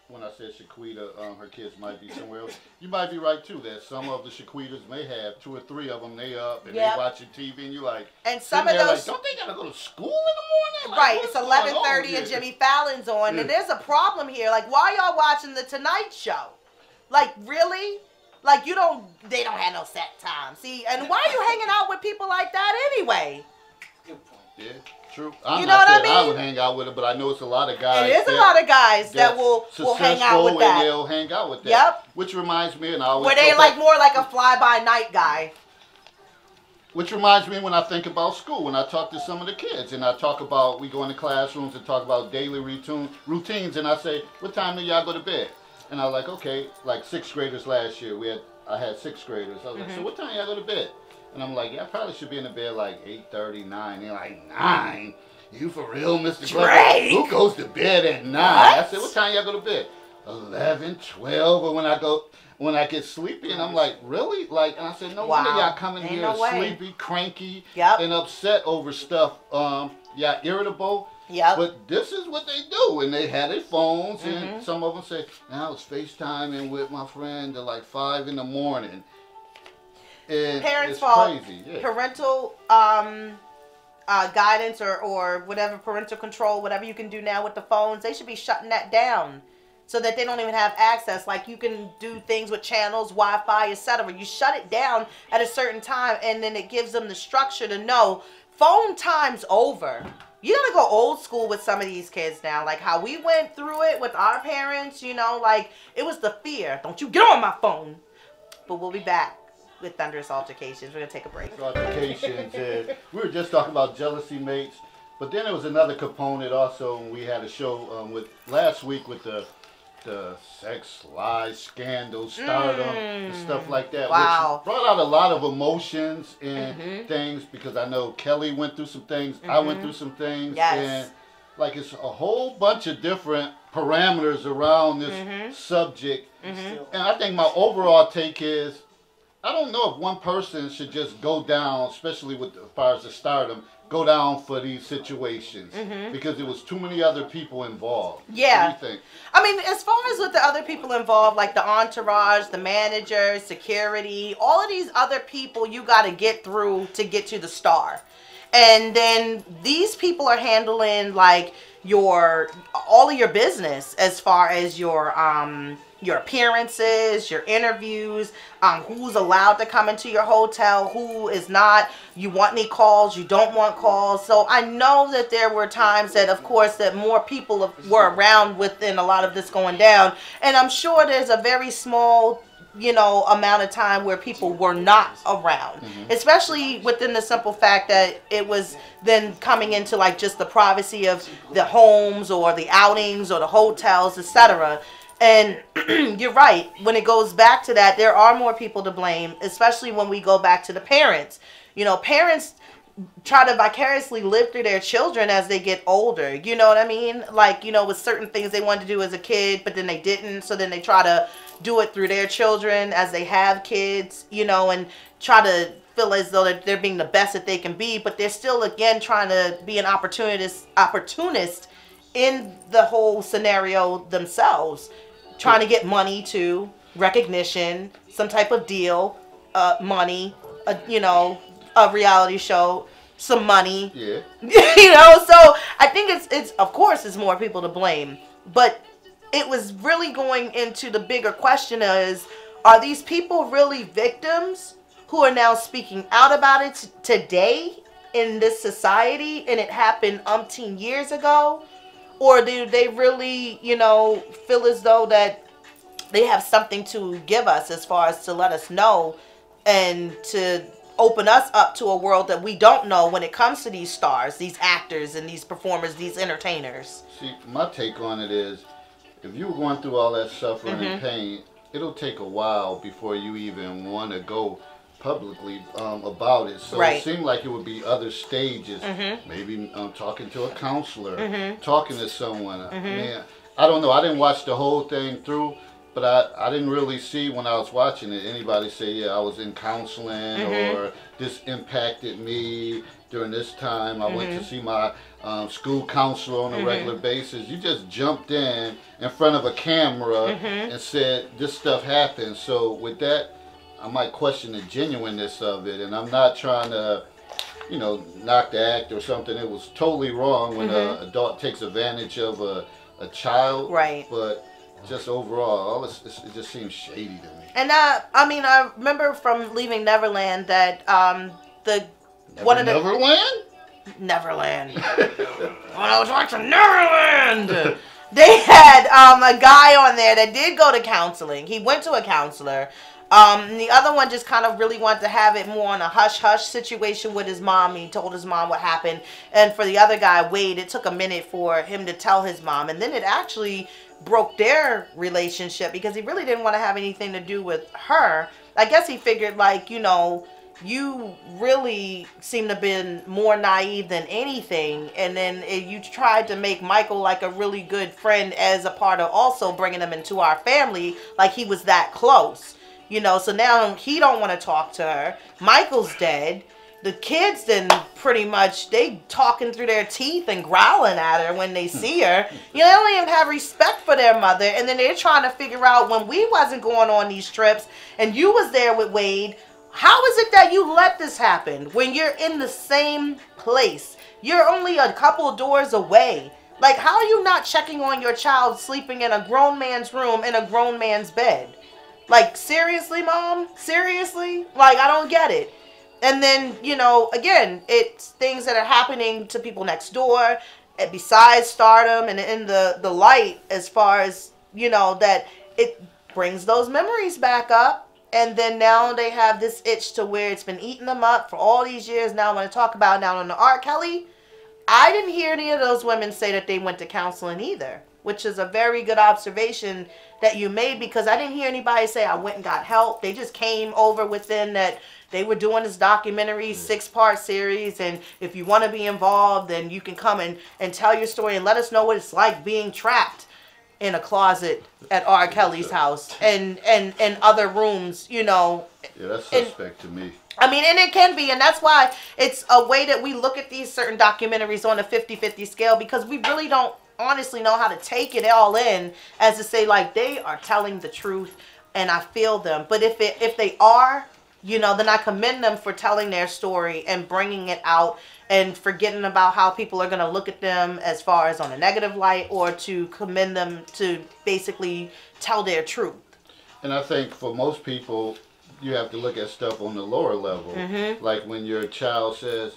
S2: when I said Shaquita, her kids might be somewhere else. You might be right too. That some of the Shaquitas may have 2 or 3 of them. They up and they watching TV, and you like.
S1: And some of those,
S2: like, don't they gotta go to school in the morning? Like,
S1: right? It's 11:30 and Jimmy Fallon's on, and there's a problem here. Like, why y'all watching the Tonight Show? Like, really? Like, they don't have no set time. See, and why are you hanging out with people like that anyway?
S5: Good point.
S2: Yeah. True.
S1: You know what I mean?
S2: I would hang out with it, but I know it's a lot of guys.
S1: It is a lot of guys that will hang out with that.
S2: And they'll hang out with that.
S1: Yep.
S2: Which reminds me, and I always
S1: where they like more like a fly-by-night guy.
S2: Which reminds me when I think about school, when I talk to some of the kids, and I talk about, we go into classrooms and talk about daily routines, and I say, what time do y'all go to bed? And I was like, okay, like 6th graders last year, I had 6th graders. I was like, so what time y'all go to bed? And I'm like, yeah, I probably should be in the bed like 8:30, 9. They're like, 9? You for real, Mr. Drake? Who goes to bed at 9? What? I said, what time y'all go to bed? 11, 12, or when I get sleepy. And I'm like, really? Like, and I said, no wonder y'all coming here sleepy, cranky, and upset over stuff. Y'all irritable.
S1: Yep.
S2: But this is what they do. And they had their phones, and some of them say, I was FaceTiming with my friend at like 5 in the morning. And
S1: parents' fault.
S2: Crazy. Yeah.
S1: Parental guidance or whatever, parental control, whatever you can do now with the phones, they should be shutting that down so that they don't even have access. Like you can do things with channels, Wi-Fi, etc. You shut it down at a certain time, and then it gives them the structure to know phone time's over. You gotta go old school with some of these kids now, like how we went through it with our parents. Like it was the fear. Don't you get on my phone. But we'll be back with Thunderous Altercations. We're going to take a break.
S2: Altercations. We were just talking about jealousy, mates. But then there was another component also. We had a show with last week with the sex, lies, scandals, stardom, and stuff like that.
S1: Wow.
S2: Which brought out a lot of emotions and things, because I know Kelly went through some things. I went through some things.
S1: Yes.
S2: And like it's a whole bunch of different parameters around this subject. And I think my overall take is, I don't know if one person should just go down, especially with as far as the stardom, go down for these situations because there was too many other people involved.
S1: Yeah.
S2: What do you think?
S1: I mean, as far as with the other people involved, like the entourage, the manager, security, all of these other people you got to get through to get to the star. And then these people are handling like all of your business as far as your appearances, your interviews, who's allowed to come into your hotel, who is not. You want any calls, you don't want calls. So I know that there were times that, of course, that more people were around within a lot of this going down. And I'm sure there's a very small amount of time where people were not around, especially within the simple fact that it was then coming into like just the privacy of the homes or the outings or the hotels, etc. And you're right, when it goes back to that, there are more people to blame, especially when we go back to the parents. Parents try to vicariously live through their children as they get older. You know what I mean? Like, with certain things they wanted to do as a kid, but then they didn't. So then they try to do it through their children as they have kids, and try to feel as though they're being the best that they can be. But they're still, again, trying to be an opportunist in the whole scenario themselves. Trying to get money too, recognition, some type of deal, money, a reality show, some money.
S2: Yeah.
S1: So I think it's of course it's more people to blame, but it was really going into the bigger question are these people really victims who are now speaking out about it today in this society and it happened umpteen years ago? Or do they really, feel as though that they have something to give us as far as to let us know and to open us up to a world that we don't know when it comes to these stars, these actors and these performers, these entertainers?
S2: See, my take on it is, if you were going through all that suffering and pain, it'll take a while before you even want to go publicly about it. So
S1: right.
S2: It seemed like it would be other stages. Maybe talking to a counselor, talking to someone. Man, I don't know. I didn't watch the whole thing through, but I didn't really see when I was watching it anybody say, yeah, I was in counseling or this impacted me during this time. I went to see my school counselor on a regular basis. You just jumped in front of a camera and said this stuff happened. So with that, I might question the genuineness of it, and I'm not trying to, knock the act or something. It was totally wrong when an adult takes advantage of a child. Right. But just overall, it just seems shady to me.
S1: And I remember from Leaving Neverland that Neverland. When I was watching Neverland, they had a guy on there that did go to counseling. He went to a counselor. The other one just kind of really wanted to have it more on a hush-hush situation with his mom. He told his mom what happened. And for the other guy, Wade, it took a minute for him to tell his mom. And then it actually broke their relationship because he really didn't want to have anything to do with her. I guess he figured, like, you really seem to have been more naive than anything. And then you tried to make Michael like a really good friend as a part of also bringing him into our family. Like he was that close. So now he don't want to talk to her. Michael's dead. The kids then pretty much, they talking through their teeth and growling at her when they see her. They don't even have respect for their mother. And then they're trying to figure out when we wasn't going on these trips and you was there with Wade, how is it that you let this happen when you're in the same place? You're only a couple of doors away. Like, how are you not checking on your child sleeping in a grown man's room in a grown man's bed? Like, seriously, Mom? Seriously? Like, I don't get it. And then, again, it's things that are happening to people next door, besides stardom and in the light as far as, that it brings those memories back up. And then now they have this itch to where it's been eating them up for all these years. Now I want to talk about now on the R. Kelly. I didn't hear any of those women say that they went to counseling either, which is a very good observation that you made, because I didn't hear anybody say I went and got help. They just came over within that they were doing this documentary 6-part series, and if you want to be involved, then you can come and tell your story and let us know what it's like being trapped in a closet at R. Kelly's house and other rooms,
S2: Yeah, that's suspect to me.
S1: I mean, and it can be, and that's why it's a way that we look at these certain documentaries on a 50-50 scale, because we really don't honestly know how to take it all in, as to say, like, they are telling the truth, and I feel them. But if they are, you know, then I commend them for telling their story and bringing it out and forgetting about how people are going to look at them as far as on a negative light, or to commend them to basically tell their truth.
S2: And I think for most people, you have to look at stuff on the lower level. Like when your child says,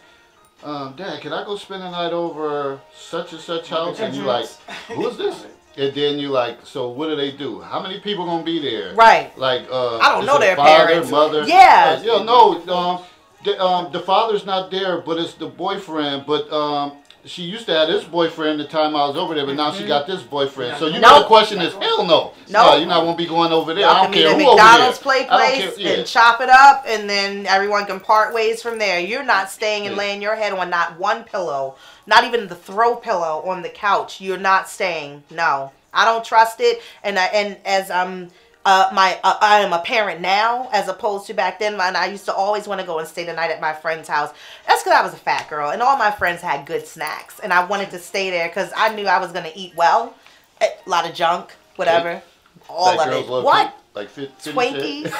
S2: Dad, can I go spend the night over such and such house? And you're like, who's this? And then you like, so what do they do? How many people gonna be there?
S1: Right.
S2: Like,
S1: I don't know their
S2: father,
S1: parents.
S2: mother.
S1: Yeah.
S2: No, the father's not there, but it's the boyfriend. But she used to have this boyfriend the time I was over there, but now she got this boyfriend. So you know the question is, hell no. No, you're not gonna be going over there. I don't care who
S1: McDonald's
S2: over there.
S1: place and chop it up, and then everyone can part ways from there. You're not staying and laying your head on not one pillow, not even the throw pillow on the couch. You're not staying. No, I don't trust it. And as I am a parent now, as opposed to back then. And I used to always want to go and stay the night at my friend's house. That's because I was a fat girl, and all my friends had good snacks, and I wanted to stay there because I knew I was going to eat well. A lot of junk, whatever, all of it. What?
S2: Like
S1: Twinkies.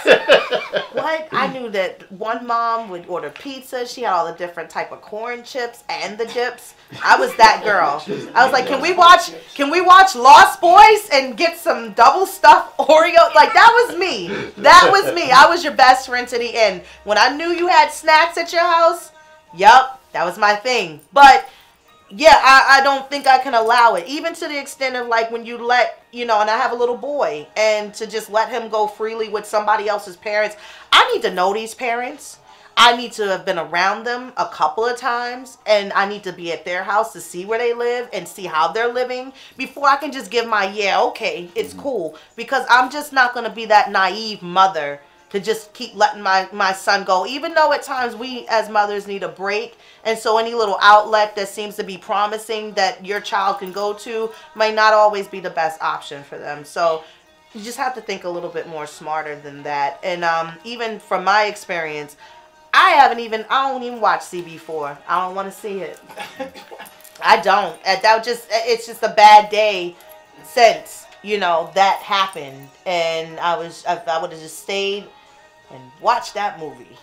S1: What? I knew that one mom would order pizza. She had all the different type of corn chips and the dips. I was that girl. I was like, can we watch Lost Boys and get some double stuffed Oreos? Like, that was me. That was me. I was your best friend to the end. When I knew you had snacks at your house, yup, that was my thing. But yeah, I don't think I can allow it. Even to the extent of, like, when you let, you know, and I have a little boy, and to just let him go freely with somebody else's parents. I need to know these parents. I need to have been around them a couple of times, and I need to be at their house to see where they live and see how they're living before I can just give my, yeah, okay, it's cool. Because I'm just not going to be that naive mother to just keep letting my son go, even though at times we as mothers need a break. And so any little outlet that seems to be promising that your child can go to might not always be the best option for them. So you just have to think a little bit more smarter than that. And even from my experience, I don't even watch CB4. I don't want to see it. I don't. It's just a bad day since, you know, that happened. And I would have just stayed and watched that movie.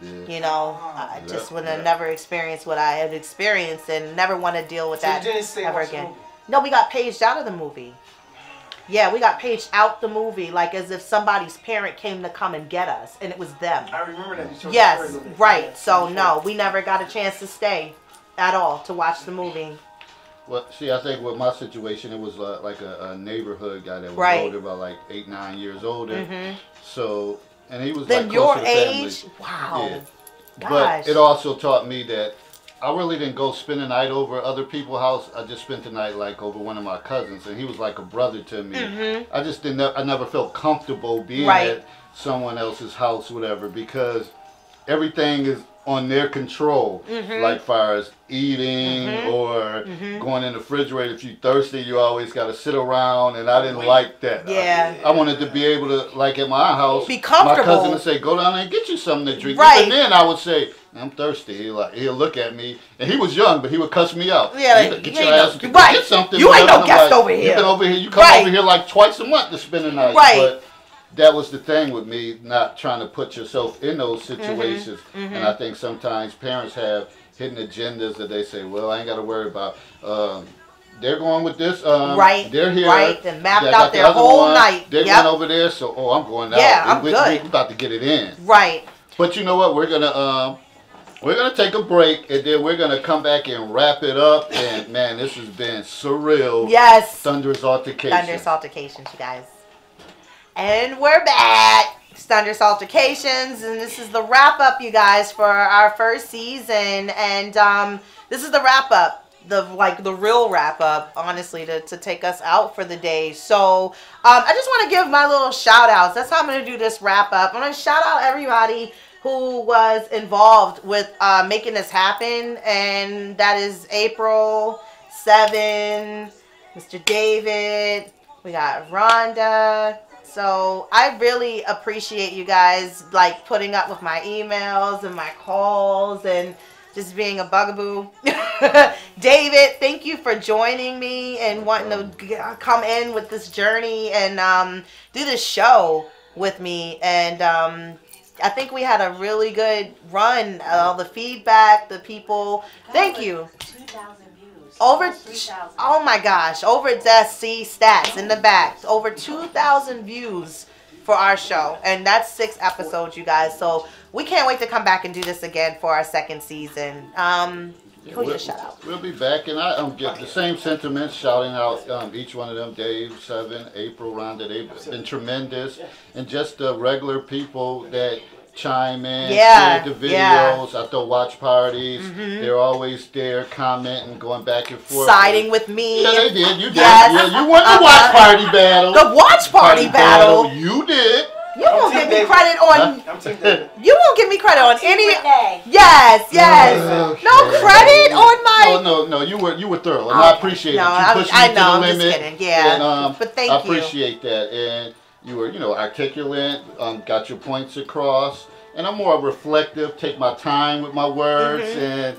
S1: Yeah. You know, I just would have never experienced what I had experienced, and never want to deal with that ever again. No, we got paged out of the movie. Yeah, we got paged out the movie, like as if somebody's parent came to come and get us, and it was them.
S3: I remember that.
S1: Yes, right. So no, we never got a chance to stay at all to watch the movie.
S2: Well, see, I think with my situation, it was like a neighborhood guy that was older, about like 8, 9 years older. So, and he was
S1: then
S2: like
S1: your
S2: close to the
S1: age.
S2: family.
S1: Wow.
S2: Yeah.
S1: Gosh.
S2: But it also taught me that I really didn't go spend the night over other people's house. I just spent the night like over one of my cousins, and he was like a brother to me. I just I never felt comfortable being at someone else's house, whatever, because everything is on their control, like far as eating or going in the refrigerator. If you're thirsty, you always got to sit around, and I didn't like that.
S1: Yeah.
S2: I wanted to be able to, like at my house,
S1: be comfortable.
S2: My cousin would say, go down there and get you something to drink.
S1: Right.
S2: And then I would say, I'm thirsty. He'll look at me, and he was young, but he would cuss me out.
S1: Yeah,
S2: get your ass, get something.
S1: You ain't no guest over here.
S2: You've been over here. You come over here like twice a month to spend the night.
S1: Right.
S2: But that was the thing with me, not trying to put yourself in those situations. And I think sometimes parents have hidden agendas that they say, well, I ain't got to worry about. They're going with this. They're here.
S1: Right. And mapped out their whole night.
S2: They're going over there, so I'm going out.
S1: Yeah, I'm good.
S2: We're about to get it in.
S1: Right.
S2: But you know what? We're gonna take a break, and then we're gonna come back and wrap it up. And man, this has been surreal.
S1: Yes.
S2: Thunderous Altercations.
S1: Thunderous Altercations, you guys. And we're back. It's Thunderous Altercations, and this is the wrap up, you guys, for our first season. And this is the wrap up, the real wrap up, honestly, to take us out for the day. So I just want to give my little shout outs. That's how I'm gonna do this wrap up. I'm gonna shout out everybody who was involved with making this happen, and that is April, 7, Mr. David, we got Rhonda, So I really appreciate you guys like putting up with my emails and my calls and just being a bugaboo. David, thank you for joining me and wanting to come in with this journey and do this show with me. And I think we had a really good run. All the feedback, the people. Thank you.
S4: 2,000 views.
S1: Over,
S4: 3,000.
S1: oh my gosh, over let's see stats in the back. Over 2,000 views for our show, and that's 6 episodes, you guys. So we can't wait to come back and do this again for our 2nd season. Who you shout out?
S2: We'll be back, and I get the same sentiments, shouting out each one of them, Dave, Seven, April, Rhonda. They've been tremendous, and just the regular people that chime in, share the videos at the watch parties. They're always there, commenting, going back and forth,
S1: siding with me.
S2: Yeah, they did. You did.
S1: Yes.
S2: Yeah, you won the watch party battle.
S1: The watch party battle.
S2: You did.
S1: You won't give me credit on.
S5: I'm Team David.
S1: You won't give me credit on any.
S4: Rene.
S1: Yes.
S2: Okay.
S1: No credit on my.
S2: No. You were thorough, and I appreciate it. You pushed me to the
S1: I'm
S2: limit.
S1: just kidding. Yeah.
S2: And,
S1: but thank
S2: I
S1: you.
S2: appreciate that, and you were, articulate. Got your points across, and I'm more reflective. Take my time with my words,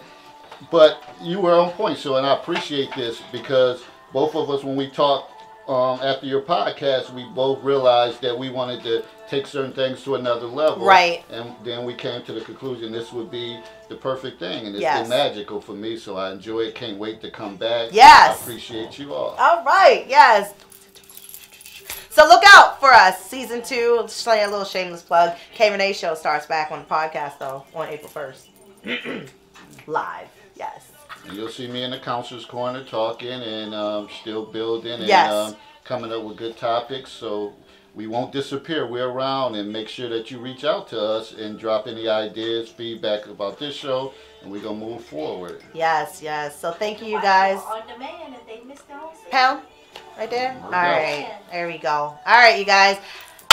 S2: but you were on point. So, and I appreciate this because both of us, when we talked after your podcast, we both realized that we wanted to take certain things to another level.
S1: Right.
S2: And then we came to the conclusion this would be the perfect thing. And it's
S1: Yes.
S2: been magical for me, so I enjoy it. Can't wait to come back.
S1: Yes.
S2: I appreciate you all.
S1: All right. Yes. So look out for us. Season 2. Just like a little shameless plug. Rene show starts back on the podcast, though, on April 1st. Live. Yes.
S2: And you'll see me in the counselor's corner talking and still building and
S1: Yes.
S2: coming up with good topics. So we won't disappear. We're around, and make sure that you reach out to us and drop any ideas, feedback about this show, and we're going to move forward.
S1: Yes. So thank you, guys.
S4: On demand if they missed the whole season.
S1: Pound? Right there?
S2: There we
S1: All
S2: go.
S1: right. There we go. All right, you guys.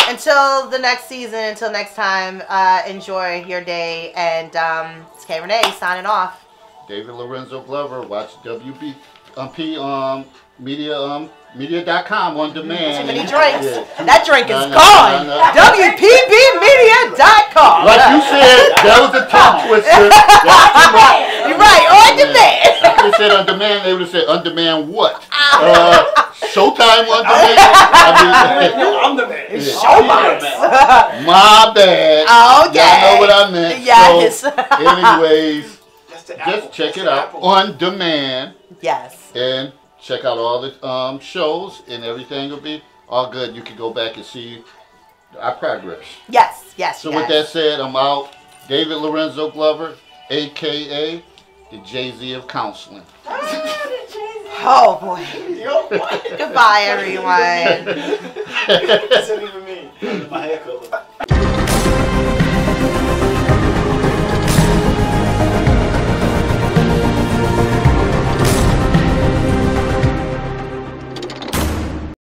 S1: Until the next season, until next time, enjoy your day. And it's Rene signing off.
S2: David Lorenzo Glover. Watch media.com on demand.
S1: Too many drinks.
S2: Yeah.
S1: That drink is
S2: No.
S1: gone. WPBmedia.com.
S2: Like you said, that was a tongue twister.
S1: You're right, on demand.
S2: If they said on demand, they would have said on demand what? Showtime on demand?
S3: No, I'm the man.
S2: Yeah.
S1: Showbox.
S2: My bad.
S1: Okay.
S2: Y'all know what I meant.
S1: Yes.
S2: So, anyways,
S3: That's the
S2: just
S3: apple.
S2: check
S3: That's
S2: it
S3: the
S2: out
S3: apple.
S2: on demand
S1: Yes.
S2: and check out all the shows, and everything will be all good. You can go back and see our progress.
S1: Yes.
S2: So
S1: you
S2: with
S1: guys.
S2: that said, I'm out. David Lorenzo Glover, a.k.a. the Jay-Z of counseling.
S1: Oh, boy.
S3: Yo, what?
S1: Goodbye, everyone.
S3: That doesn't even mean my haircut.